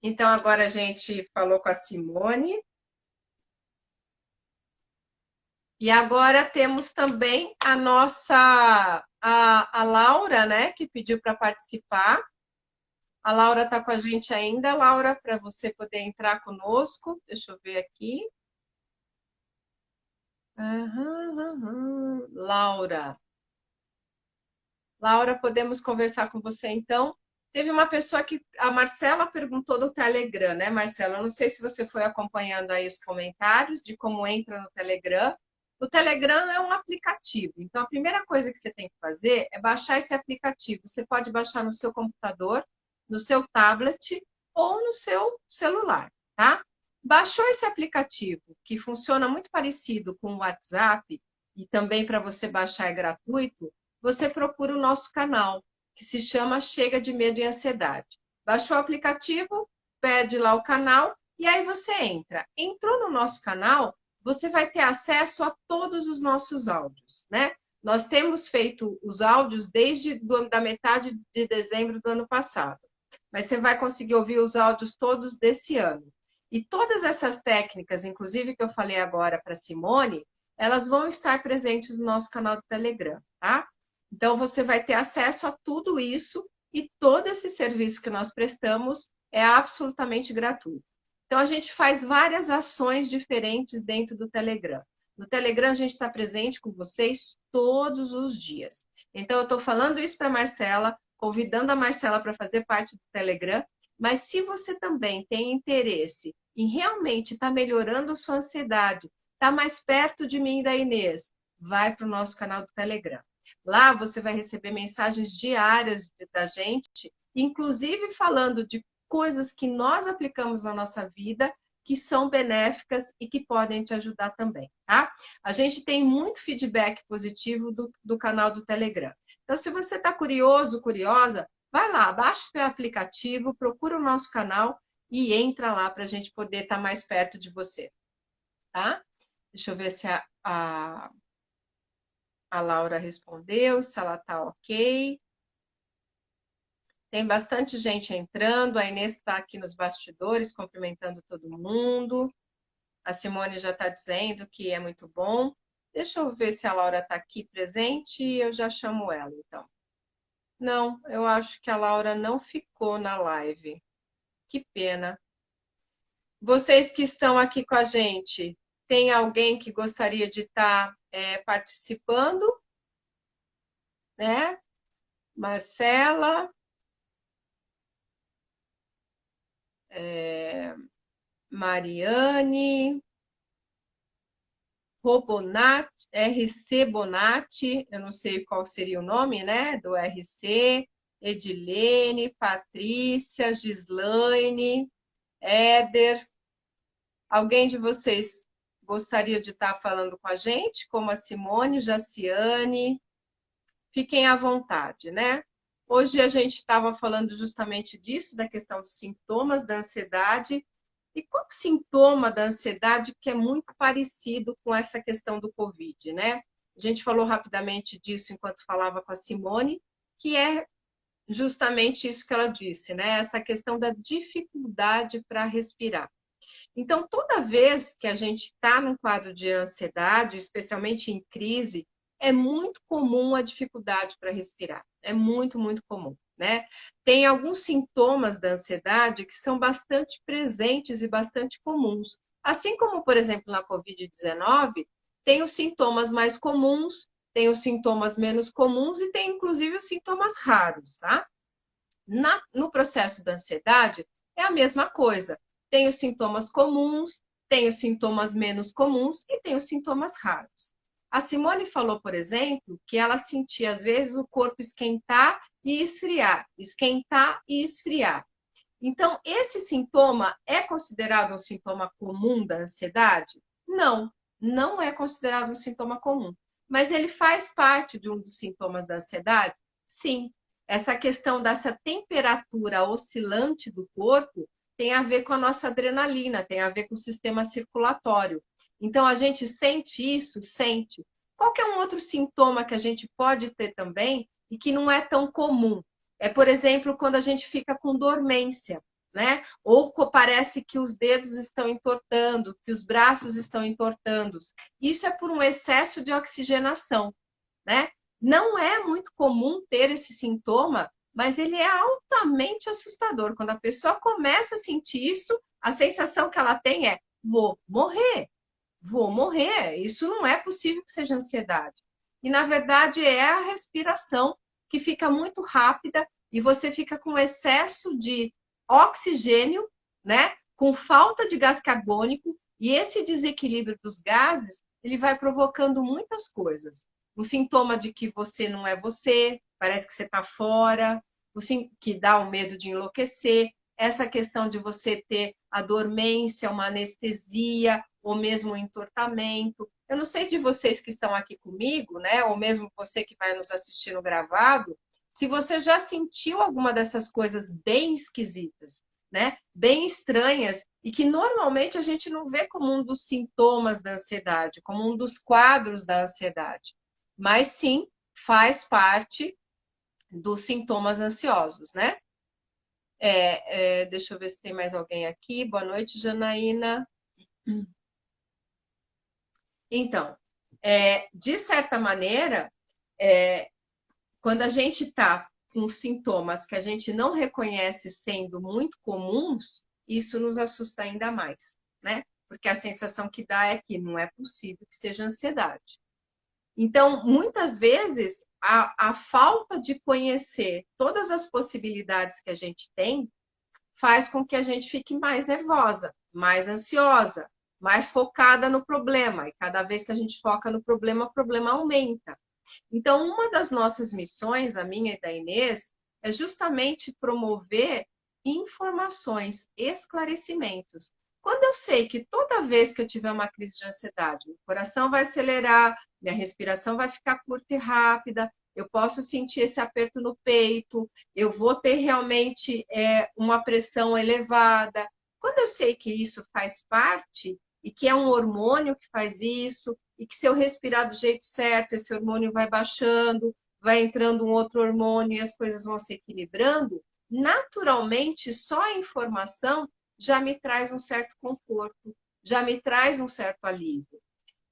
Então, agora a gente falou com a Simone. E agora temos também a a Laura, né, que pediu para participar. A Laura está com a gente ainda, Laura, para você poder entrar conosco. Deixa eu ver aqui. Laura. Laura, podemos conversar com você então? Teve uma pessoa que a Marcela perguntou do Telegram, né, Marcela? Eu não sei se você foi acompanhando aí os comentários de como entra no Telegram. O Telegram é um aplicativo, então a primeira coisa que você tem que fazer é baixar esse aplicativo. Você pode baixar no seu computador, no seu tablet ou no seu celular, tá? Baixou esse aplicativo, que funciona muito parecido com o WhatsApp, e também para você baixar é gratuito, você procura o nosso canal, que se chama Chega de Medo e Ansiedade. Baixou o aplicativo, pede lá o canal, e aí você entra. Entrou no nosso canal, você vai ter acesso a todos os nossos áudios, né? Nós temos feito os áudios desde da metade de dezembro do ano passado, mas você vai conseguir ouvir os áudios todos desse ano. E todas essas técnicas, inclusive que eu falei agora para Simone, elas vão estar presentes no nosso canal do Telegram, tá? Então você vai ter acesso a tudo isso e todo esse serviço que nós prestamos é absolutamente gratuito. Então a gente faz várias ações diferentes dentro do Telegram. No Telegram a gente está presente com vocês todos os dias. Então eu estou falando isso para a Marcela, convidando a Marcela para fazer parte do Telegram, mas se você também tem interesse em realmente estar melhorando a sua ansiedade, estar mais perto de mim e da Inês, vai para o nosso canal do Telegram. Lá você vai receber mensagens diárias da gente, inclusive falando de coisas que nós aplicamos na nossa vida, que são benéficas e que podem te ajudar também, tá? A gente tem muito feedback positivo do canal do Telegram. Então, se você está curioso, curiosa, vai lá, baixa o aplicativo, procura o nosso canal e entra lá para a gente poder estar mais perto de você, tá? Deixa eu ver se a Laura respondeu, se ela está ok. Tem bastante gente entrando, a Inês está aqui nos bastidores, cumprimentando todo mundo. A Simone já está dizendo que é muito bom. Deixa eu ver se a Laura está aqui presente e eu já chamo ela, então. Não, eu acho que a Laura não ficou na live. Que pena. Vocês que estão aqui com a gente, tem alguém que gostaria de estar participando? Né? Marcela, Mariane, Robonat, RC Bonatti, eu não sei qual seria o nome, né? Do RC, Edilene, Patrícia, Gislaine, Éder. Alguém de vocês gostaria de estar falando com a gente, como a Simone, Jaciane? Fiquem à vontade, né? Hoje a gente estava falando justamente disso, da questão dos sintomas da ansiedade. E qual o sintoma da ansiedade que é muito parecido com essa questão do Covid, né? A gente falou rapidamente disso enquanto falava com a Simone, que é justamente isso que ela disse, né? Essa questão da dificuldade para respirar. Então, toda vez que a gente está num quadro de ansiedade, especialmente em crise, é muito comum a dificuldade para respirar. É muito, muito comum, né? Tem alguns sintomas da ansiedade que são bastante presentes e bastante comuns. Assim como, por exemplo, na Covid-19, tem os sintomas mais comuns, tem os sintomas menos comuns e tem, inclusive, os sintomas raros, tá? No processo da ansiedade, é a mesma coisa. Tem os sintomas comuns, tem os sintomas menos comuns e tem os sintomas raros. A Simone falou, por exemplo, que ela sentia às vezes o corpo esquentar e esfriar, esquentar e esfriar. Então, esse sintoma é considerado um sintoma comum da ansiedade? Não, não é considerado um sintoma comum. Mas ele faz parte de um dos sintomas da ansiedade? Sim. Essa questão dessa temperatura oscilante do corpo tem a ver com a nossa adrenalina, tem a ver com o sistema circulatório. Então, a gente sente isso? Sente. Qual que é um outro sintoma que a gente pode ter também e que não é tão comum? É, por exemplo, quando a gente fica com dormência, né? Ou parece que os dedos estão entortando, que os braços estão entortando. Isso é por um excesso de oxigenação, né? Não é muito comum ter esse sintoma, mas ele é altamente assustador. Quando a pessoa começa a sentir isso, a sensação que ela tem é: vou morrer. Vou morrer, isso não é possível que seja ansiedade. E, na verdade, é a respiração que fica muito rápida e você fica com excesso de oxigênio, né? Com falta de gás carbônico, e esse desequilíbrio dos gases, ele vai provocando muitas coisas. O sintoma de que você não é você, parece que você está fora, que dá o medo de enlouquecer, essa questão de você ter a dormência, uma anestesia, ou mesmo um entortamento. Eu não sei de vocês que estão aqui comigo, né? Ou mesmo você que vai nos assistir no gravado, se você já sentiu alguma dessas coisas bem esquisitas, né? Bem estranhas e que normalmente a gente não vê como um dos sintomas da ansiedade, como um dos quadros da ansiedade, mas sim faz parte dos sintomas ansiosos, né? Deixa eu ver se tem mais alguém aqui. Boa noite, Janaína. Então, de certa maneira, quando a gente está com sintomas que a gente não reconhece sendo muito comuns, isso nos assusta ainda mais, né? Porque a sensação que dá é que não é possível que seja ansiedade. Então, muitas vezes, a falta de conhecer todas as possibilidades que a gente tem faz com que a gente fique mais nervosa, mais ansiosa, mais focada no problema. E cada vez que a gente foca no problema, o problema aumenta. Então, uma das nossas missões, a minha e da Inês, é justamente promover informações, esclarecimentos. Quando eu sei que toda vez que eu tiver uma crise de ansiedade, meu coração vai acelerar, minha respiração vai ficar curta e rápida, eu posso sentir esse aperto no peito, eu vou ter realmente uma pressão elevada. Quando eu sei que isso faz parte e que é um hormônio que faz isso, e que se eu respirar do jeito certo, esse hormônio vai baixando, vai entrando um outro hormônio e as coisas vão se equilibrando, naturalmente só a informação já me traz um certo conforto, já me traz um certo alívio.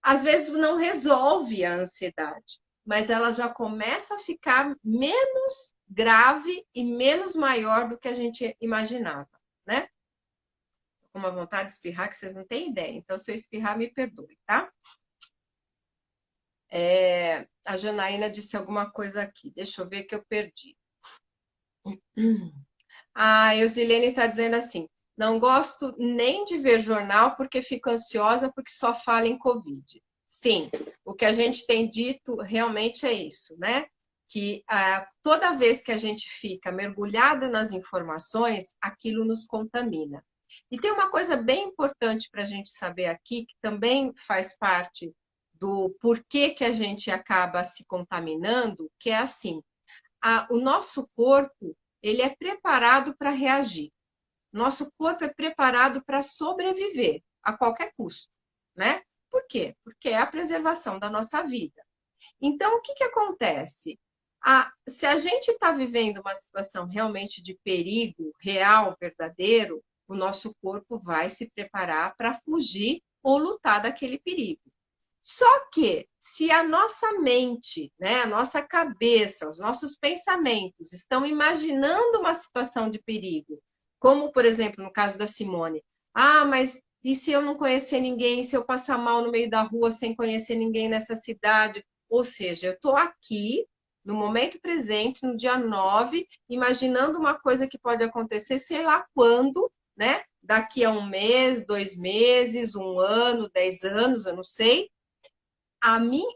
Às vezes não resolve a ansiedade, mas ela já começa a ficar menos grave e menos maior do que a gente imaginava, né? Tô com uma vontade de espirrar que vocês não têm ideia. Então, se eu espirrar, me perdoe, tá? A Janaína disse alguma coisa aqui. Deixa eu ver que eu perdi. A Eusilene está dizendo assim: não gosto nem de ver jornal porque fico ansiosa porque só fala em Covid. Sim, o que a gente tem dito realmente é isso, né? Que toda vez que a gente fica mergulhada nas informações, aquilo nos contamina. E tem uma coisa bem importante para a gente saber aqui, que também faz parte do porquê que a gente acaba se contaminando, que é assim: o nosso corpo ele é preparado para reagir. Nosso corpo é preparado para sobreviver a qualquer custo, né? Por quê? Porque é a preservação da nossa vida. Então, o que acontece? Se a gente está vivendo uma situação realmente de perigo real, verdadeiro, o nosso corpo vai se preparar para fugir ou lutar daquele perigo. Só que, se a nossa mente, né, a nossa cabeça, os nossos pensamentos estão imaginando uma situação de perigo, como, por exemplo, no caso da Simone, mas e se eu não conhecer ninguém, se eu passar mal no meio da rua sem conhecer ninguém nessa cidade? Ou seja, eu estou aqui, no momento presente, no dia 9, imaginando uma coisa que pode acontecer, sei lá quando, né? Daqui a 1 mês, 2 meses, 1 ano, 10 anos, eu não sei.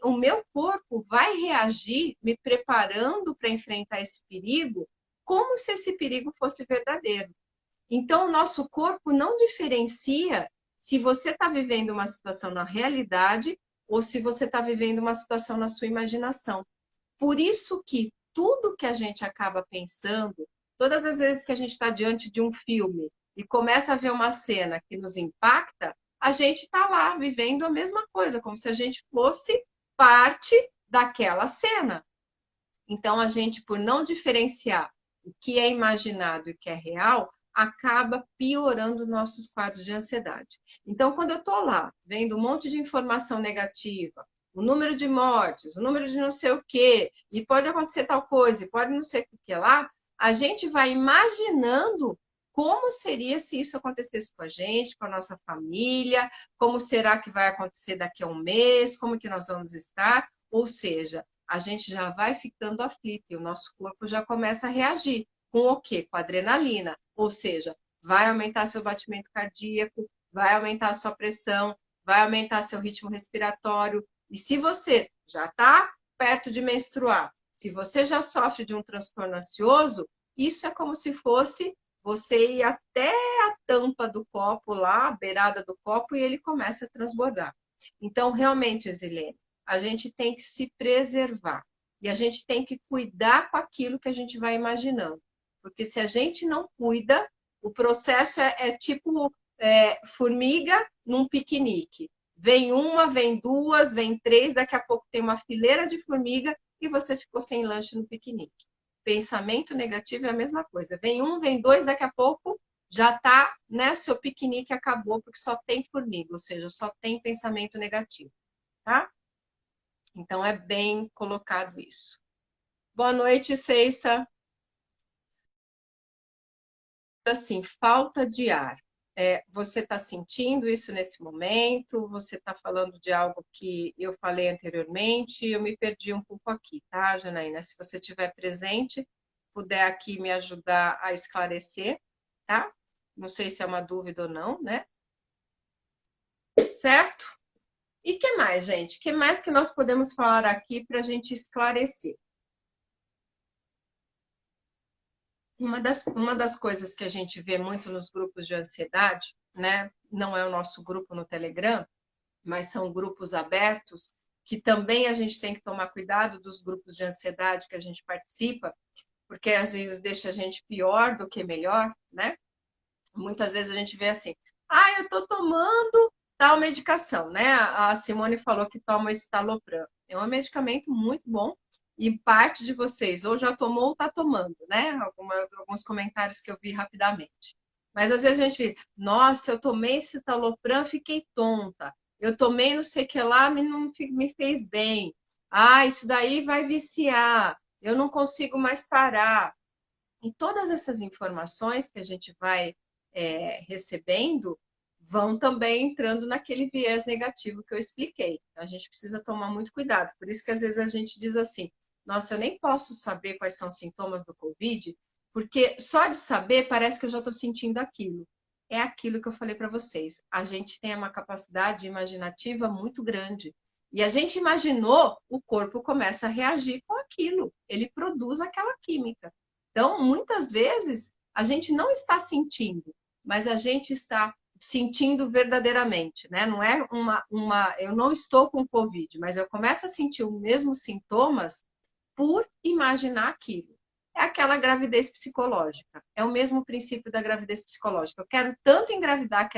O meu corpo vai reagir me preparando para enfrentar esse perigo como se esse perigo fosse verdadeiro. Então, o nosso corpo não diferencia se você está vivendo uma situação na realidade ou se você está vivendo uma situação na sua imaginação. Por isso que tudo que a gente acaba pensando, todas as vezes que a gente está diante de um filme e começa a ver uma cena que nos impacta, a gente está lá vivendo a mesma coisa, como se a gente fosse parte daquela cena. Então, a gente, por não diferenciar o que é imaginado e o que é real, acaba piorando nossos quadros de ansiedade. Então, quando eu estou lá, vendo um monte de informação negativa, o número de mortes, o número de não sei o quê, e pode acontecer tal coisa, e pode não sei o que lá, a gente vai imaginando como seria se isso acontecesse com a gente, com a nossa família, como será que vai acontecer daqui a 1 mês, como que nós vamos estar, ou seja, a gente já vai ficando aflito e o nosso corpo já começa a reagir. Com o quê? Com adrenalina, ou seja, vai aumentar seu batimento cardíaco, vai aumentar a sua pressão, vai aumentar seu ritmo respiratório. E se você já está perto de menstruar, se você já sofre de um transtorno ansioso, isso é como se fosse você ir até a tampa do copo lá, a beirada do copo, e ele começa a transbordar. Então, realmente, Exilene, a gente tem que se preservar. E a gente tem que cuidar com aquilo que a gente vai imaginando. Porque se a gente não cuida, o processo é tipo formiga num piquenique. Vem uma, vem duas, vem três, daqui a pouco tem uma fileira de formiga e você ficou sem lanche no piquenique. Pensamento negativo é a mesma coisa. Vem um, vem dois, daqui a pouco já tá, né? Seu piquenique acabou porque só tem formiga, ou seja, só tem pensamento negativo, tá? Então é bem colocado isso. Boa noite, Ceissa. Assim, falta de ar. Você está sentindo isso nesse momento? Você está falando de algo que eu falei anteriormente? Eu me perdi um pouco aqui, tá, Janaína? Se você estiver presente, puder aqui me ajudar a esclarecer, tá? Não sei se é uma dúvida ou não, né? Certo? E que mais, gente? Que mais que nós podemos falar aqui para a gente esclarecer? Uma das coisas que a gente vê muito nos grupos de ansiedade, né? Não é o nosso grupo no Telegram, mas são grupos abertos, que também a gente tem que tomar cuidado dos grupos de ansiedade que a gente participa, porque às vezes deixa a gente pior do que melhor, né? Muitas vezes a gente vê assim, eu tô tomando tal medicação, né? A Simone falou que toma esse Citalopram. É um medicamento muito bom e parte de vocês ou já tomou ou está tomando, né? Alguns comentários que eu vi rapidamente. Mas às vezes a gente vê, nossa, eu tomei esse Citalopram, fiquei tonta. Eu tomei não sei o que lá, não me fez bem. Isso daí vai viciar. Eu não consigo mais parar. E todas essas informações que a gente vai recebendo vão também entrando naquele viés negativo que eu expliquei. Então, a gente precisa tomar muito cuidado. Por isso que às vezes a gente diz assim, nossa, eu nem posso saber quais são os sintomas do Covid, porque só de saber parece que eu já estou sentindo aquilo. É aquilo que eu falei para vocês. A gente tem uma capacidade imaginativa muito grande. E a gente imaginou, o corpo começa a reagir com aquilo. Ele produz aquela química. Então, muitas vezes, a gente não está sentindo, mas a gente está sentindo verdadeiramente, né? Não é eu não estou com Covid, mas eu começo a sentir os mesmos sintomas por imaginar aquilo. É aquela gravidez psicológica. É o mesmo princípio da gravidez psicológica. Eu quero tanto engravidar,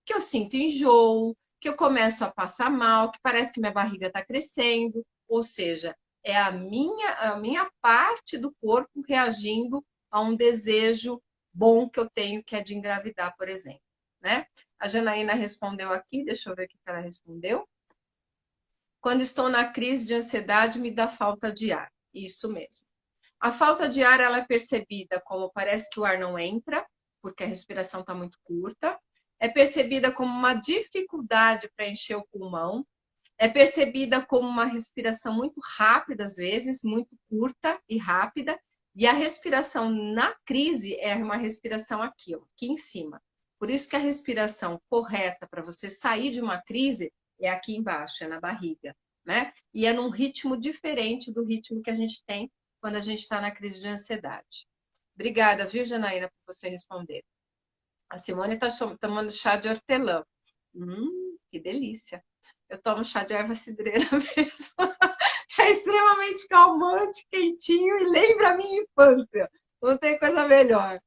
que eu sinto enjoo, que eu começo a passar mal, que parece que minha barriga está crescendo. Ou seja, é a minha parte do corpo reagindo a um desejo bom que eu tenho, que é de engravidar, por exemplo, né? A Janaína respondeu aqui, deixa eu ver o que ela respondeu. Quando estou na crise de ansiedade, me dá falta de ar. Isso mesmo. A falta de ar, ela é percebida como parece que o ar não entra, porque a respiração está muito curta. É percebida como uma dificuldade para encher o pulmão. É percebida como uma respiração muito rápida, às vezes, muito curta e rápida. E a respiração na crise é uma respiração aqui, ó, aqui em cima. Por isso que a respiração correta para você sair de uma crise é aqui embaixo, é na barriga, né? E é num ritmo diferente do ritmo que a gente tem quando a gente está na crise de ansiedade. Obrigada, viu, Janaína, por você responder. A Simone está tomando chá de hortelã. Que delícia. Eu tomo chá de erva cidreira mesmo. É extremamente calmante, quentinho e lembra a minha infância. Não tem coisa melhor.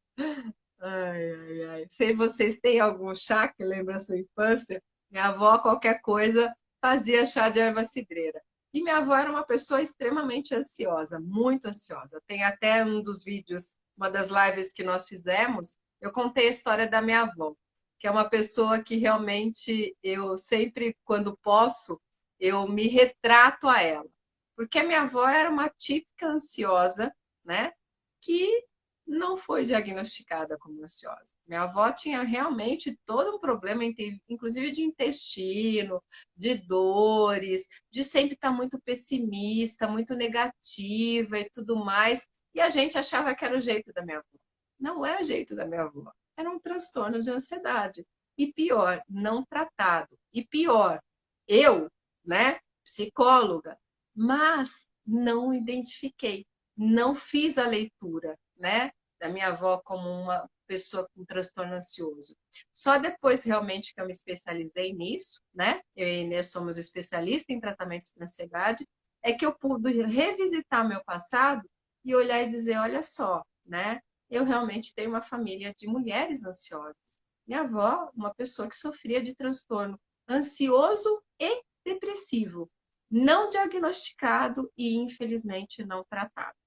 Ai. Se vocês têm algum chá que lembra a sua infância, minha avó, qualquer coisa, fazia chá de erva cidreira. E minha avó era uma pessoa extremamente ansiosa, muito ansiosa. Tem até um dos vídeos, uma das lives que nós fizemos, eu contei a história da minha avó, que é uma pessoa que realmente eu sempre, quando posso, eu me retrato a ela. Porque a minha avó era uma típica ansiosa, né? Que não foi diagnosticada como ansiosa. Minha avó tinha realmente todo um problema, inclusive de intestino, de dores, de sempre estar muito pessimista, muito negativa e tudo mais. E a gente achava que era o jeito da minha avó. Não é o jeito da minha avó. Era um transtorno de ansiedade. E pior, não tratado. E pior, eu, né, psicóloga, mas não identifiquei, não fiz a leitura, né, da minha avó como uma pessoa com transtorno ansioso. Só depois realmente que eu me especializei nisso, né, eu e a Inês somos especialistas em tratamentos para ansiedade, é que eu pude revisitar meu passado e olhar e dizer, olha só, né, eu realmente tenho uma família de mulheres ansiosas. Minha avó, uma pessoa que sofria de transtorno ansioso e depressivo, não diagnosticado e, infelizmente, não tratado,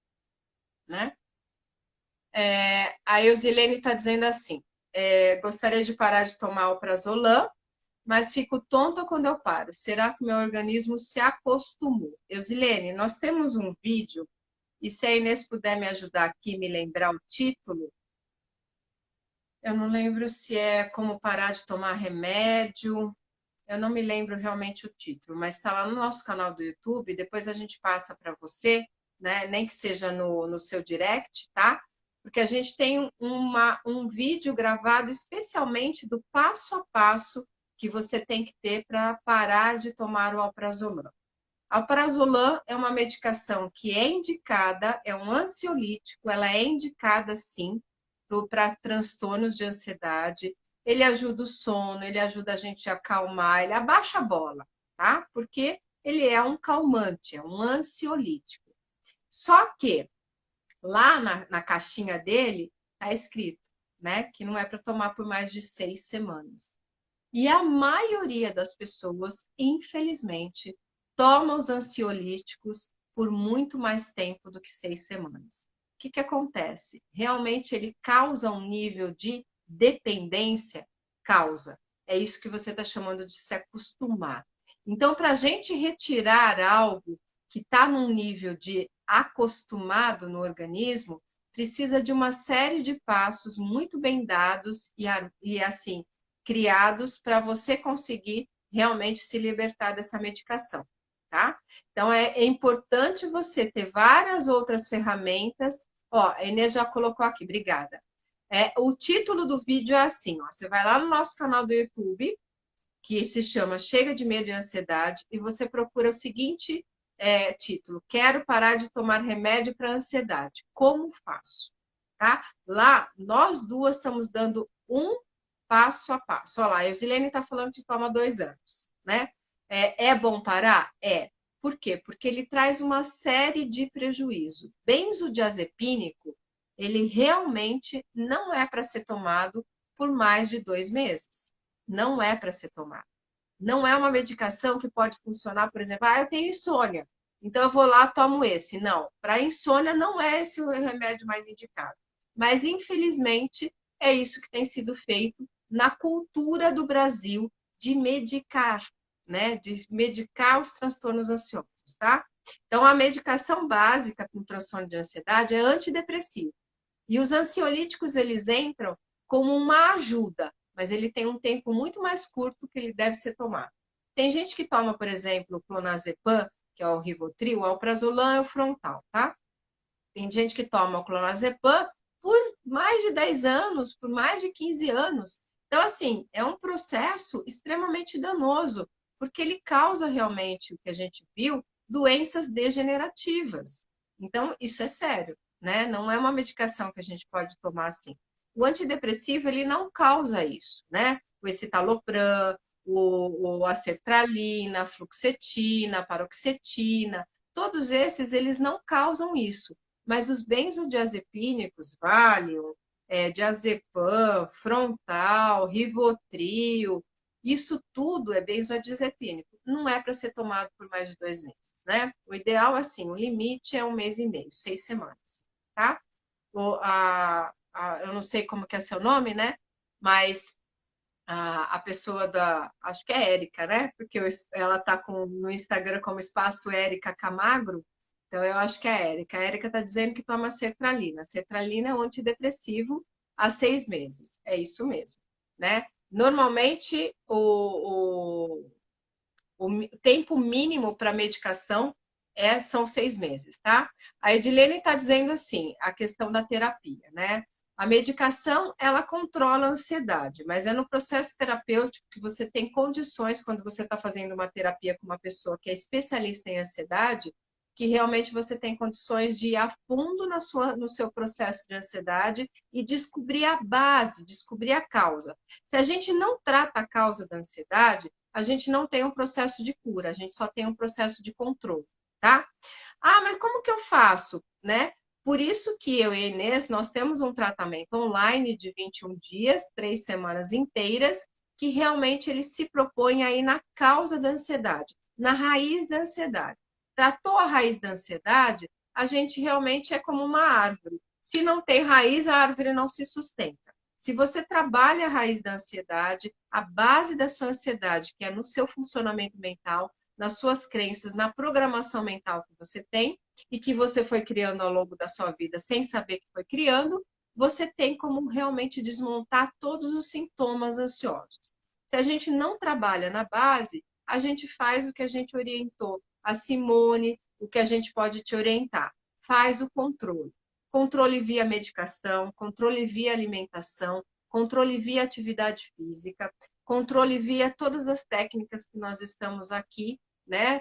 né? A Eusilene está dizendo assim, gostaria de parar de tomar o prazolam, mas fico tonta quando eu paro. Será que meu organismo se acostumou? Eusilene, nós temos um vídeo, e se a Inês puder me ajudar aqui, me lembrar o título, eu não lembro se é como parar de tomar remédio, eu não me lembro realmente o título, mas está lá no nosso canal do YouTube, depois a gente passa para você, né? Nem que seja no seu direct, tá? Porque a gente tem um vídeo gravado especialmente do passo a passo que você tem que ter para parar de tomar o alprazolam. Alprazolam é uma medicação que é indicada, é um ansiolítico, ela é indicada sim para transtornos de ansiedade. Ele ajuda o sono, ele ajuda a gente a acalmar, ele abaixa a bola, tá? Porque ele é um calmante, é um ansiolítico. Só que lá na caixinha dele está escrito, né, que não é para tomar por mais de 6 semanas. E a maioria das pessoas, infelizmente, toma os ansiolíticos por muito mais tempo do que 6 semanas. O que acontece? Realmente ele causa um nível de dependência? Causa. É isso que você está chamando de se acostumar. Então, para a gente retirar algo que está num nível de acostumado no organismo, precisa de uma série de passos muito bem dados e assim, criados para você conseguir realmente se libertar dessa medicação, tá? Então, é importante você ter várias outras ferramentas. Ó, a Inês já colocou aqui, obrigada. O título do vídeo é assim, ó, você vai lá no nosso canal do YouTube, que se chama Chega de Medo e Ansiedade, e você procura o seguinte título: Quero parar de tomar remédio para ansiedade. Como faço? Tá? Lá, nós duas estamos dando um passo a passo. Olha lá, a Eusilene está falando que toma 2 anos, né? É bom parar? É. Por quê? Porque ele traz uma série de prejuízos. Benzodiazepínico, ele realmente não é para ser tomado por mais de 2 meses. Não é para ser tomado. Não é uma medicação que pode funcionar, por exemplo, eu tenho insônia, então eu vou lá, tomo esse. Não, para insônia não é esse o remédio mais indicado. Mas, infelizmente, é isso que tem sido feito na cultura do Brasil de medicar, né? De medicar os transtornos ansiosos, tá? Então, a medicação básica para o transtorno de ansiedade é antidepressivo. E os ansiolíticos, eles entram como uma ajuda, mas ele tem um tempo muito mais curto que ele deve ser tomado. Tem gente que toma, por exemplo, o clonazepam, que é o Rivotril, o alprazolam é o frontal, tá? Tem gente que toma o clonazepam por mais de 10 anos, por mais de 15 anos. Então, assim, é um processo extremamente danoso, porque ele causa realmente o que a gente viu, doenças degenerativas. Então, isso é sério, né? Não é uma medicação que a gente pode tomar assim. O antidepressivo, ele não causa isso, né? O escitalopram, a sertralina, a fluoxetina, a paroxetina, todos esses, eles não causam isso. Mas os benzodiazepínicos, Valium, diazepam, Frontal, Rivotril, isso tudo é benzodiazepínico. Não é para ser tomado por mais de 2 meses, né? O ideal, assim, o limite é 1 mês e meio, 6 semanas, tá? Eu não sei como que é seu nome, né? Mas a pessoa acho que é Érica, né? Porque ela tá no Instagram como Espaço Érica Camagro, então eu acho que é a Érica. A Érica está dizendo que toma sertralina. Sertralina é um antidepressivo há 6 meses. É isso mesmo, né? Normalmente, o tempo mínimo para medicação são 6 meses, tá? A Edilene está dizendo assim, a questão da terapia, né? A medicação, ela controla a ansiedade, mas é no processo terapêutico que você tem condições, quando você está fazendo uma terapia com uma pessoa que é especialista em ansiedade, que realmente você tem condições de ir a fundo no seu processo de ansiedade e descobrir a base, descobrir a causa. Se a gente não trata a causa da ansiedade, a gente não tem um processo de cura, a gente só tem um processo de controle, tá? Ah, mas como que eu faço, né? Por isso que eu e a Inês, nós temos um tratamento online de 21 dias, 3 semanas inteiras, que realmente ele se propõe aí na causa da ansiedade, na raiz da ansiedade. Tratou a raiz da ansiedade, a gente realmente é como uma árvore. Se não tem raiz, a árvore não se sustenta. Se você trabalha a raiz da ansiedade, a base da sua ansiedade, que é no seu funcionamento mental, nas suas crenças, na programação mental que você tem e que você foi criando ao longo da sua vida sem saber que foi criando, você tem como realmente desmontar todos os sintomas ansiosos. Se a gente não trabalha na base, a gente faz o que a gente orientou a Simone, o que a gente pode te orientar. Faz o controle. Controle via medicação, controle via alimentação, controle via atividade física, controle via todas as técnicas que nós estamos aqui, né,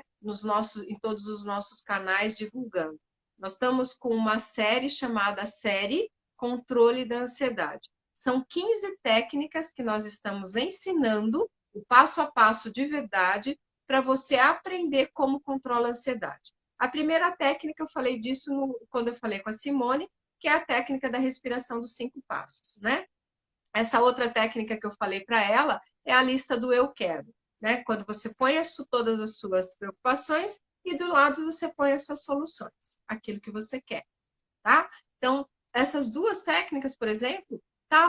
em todos os nossos canais divulgando. Nós estamos com uma série chamada Série Controle da Ansiedade. São 15 técnicas que nós estamos ensinando, o passo a passo de verdade, para você aprender como controla a ansiedade. A primeira técnica, eu falei disso quando eu falei com a Simone, que é a técnica da respiração dos 5 passos, né? Essa outra técnica que eu falei para ela é a lista do eu quero, né? Quando você põe todas as suas preocupações e do lado você põe as suas soluções, aquilo que você quer, tá? Então, essas duas técnicas, por exemplo,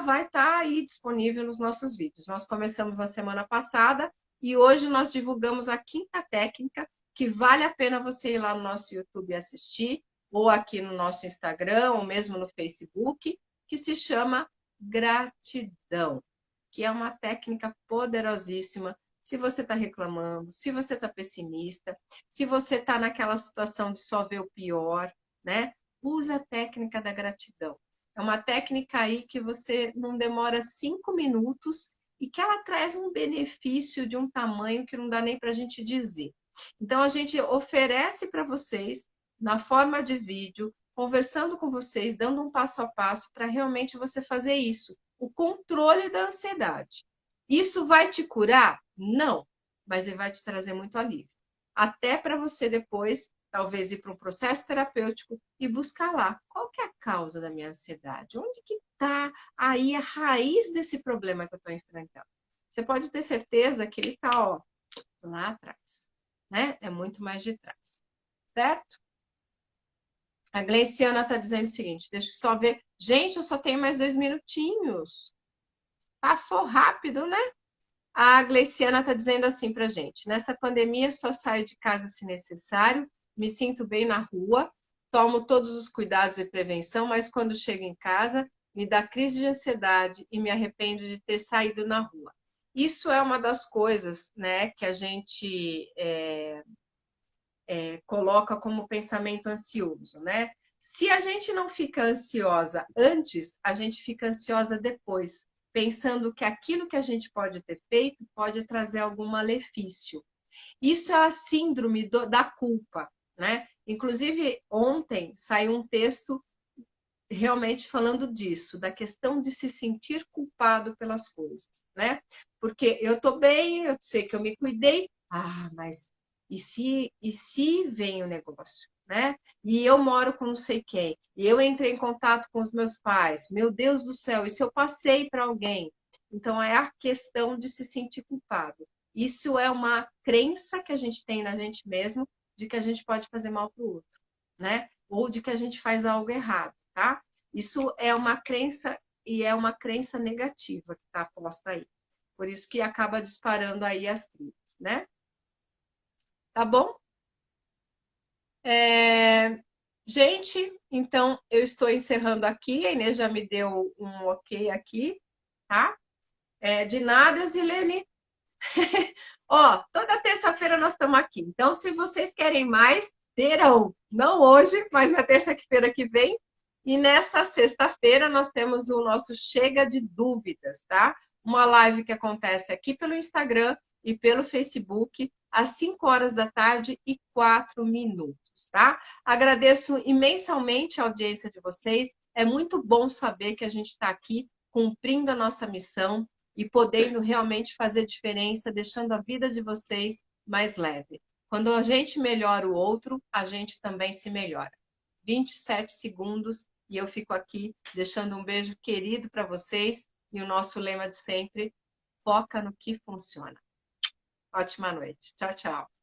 vai estar aí disponível nos nossos vídeos. Nós começamos na semana passada e hoje nós divulgamos a 5ª técnica, que vale a pena você ir lá no nosso YouTube e assistir, ou aqui no nosso Instagram, ou mesmo no Facebook, que se chama gratidão, que é uma técnica poderosíssima. Se você está reclamando, se você está pessimista, se você está naquela situação de só ver o pior, né? Use a técnica da gratidão. É uma técnica aí que você não demora 5 minutos e que ela traz um benefício de um tamanho que não dá nem para a gente dizer. Então, a gente oferece para vocês, na forma de vídeo, conversando com vocês, dando um passo a passo para realmente você fazer isso. O controle da ansiedade. Isso vai te curar? Não, mas ele vai te trazer muito alívio. Até para você depois, talvez, ir para um processo terapêutico e buscar lá qual que é a causa da minha ansiedade. Onde que está aí a raiz desse problema que eu estou enfrentando? Você pode ter certeza que ele está lá atrás, né? É muito mais de trás, certo? A Gleiciana está dizendo o seguinte, deixa eu só ver. Gente, eu só tenho mais 2 minutinhos. Passou rápido, né? A Gleiciana está dizendo assim pra gente. Nessa pandemia, só saio de casa se necessário, me sinto bem na rua, tomo todos os cuidados de prevenção, mas quando chego em casa, me dá crise de ansiedade e me arrependo de ter saído na rua. Isso é uma das coisas, né, que a gente coloca como pensamento ansioso, né? Se a gente não fica ansiosa antes, a gente fica ansiosa depois, pensando que aquilo que a gente pode ter feito pode trazer algum malefício. Isso é a síndrome da culpa, né? Inclusive, ontem saiu um texto realmente falando disso, da questão de se sentir culpado pelas coisas, né? Porque eu tô bem, eu sei que eu me cuidei, mas e se vem o negócio, né? E eu moro com não sei quem, e eu entrei em contato com os meus pais, meu Deus do céu, e se eu passei para alguém? Então é a questão de se sentir culpado. Isso é uma crença que a gente tem na gente mesmo, de que a gente pode fazer mal para o outro, né? Ou de que a gente faz algo errado, tá? Isso é uma crença e é uma crença negativa que está posta aí. Por isso que acaba disparando aí as crises, né? Tá bom? Gente, então eu estou encerrando aqui. A Inês já me deu um ok aqui, tá? De nada, Eusilene. Toda terça-feira nós estamos aqui. Então, se vocês querem mais, terão. Não hoje, mas na terça-feira que vem. E nessa sexta-feira nós temos o nosso Chega de Dúvidas, tá? Uma live que acontece aqui pelo Instagram e pelo Facebook, às 5 horas da tarde e 4 minutos, tá? Agradeço imensamente a audiência de vocês. É muito bom saber que a gente está aqui cumprindo a nossa missão e podendo realmente fazer diferença, deixando a vida de vocês mais leve. Quando a gente melhora o outro, a gente também se melhora. 27 segundos e eu fico aqui deixando um beijo querido para vocês e o nosso lema de sempre, foca no que funciona. Ótima noite. Tchau, tchau.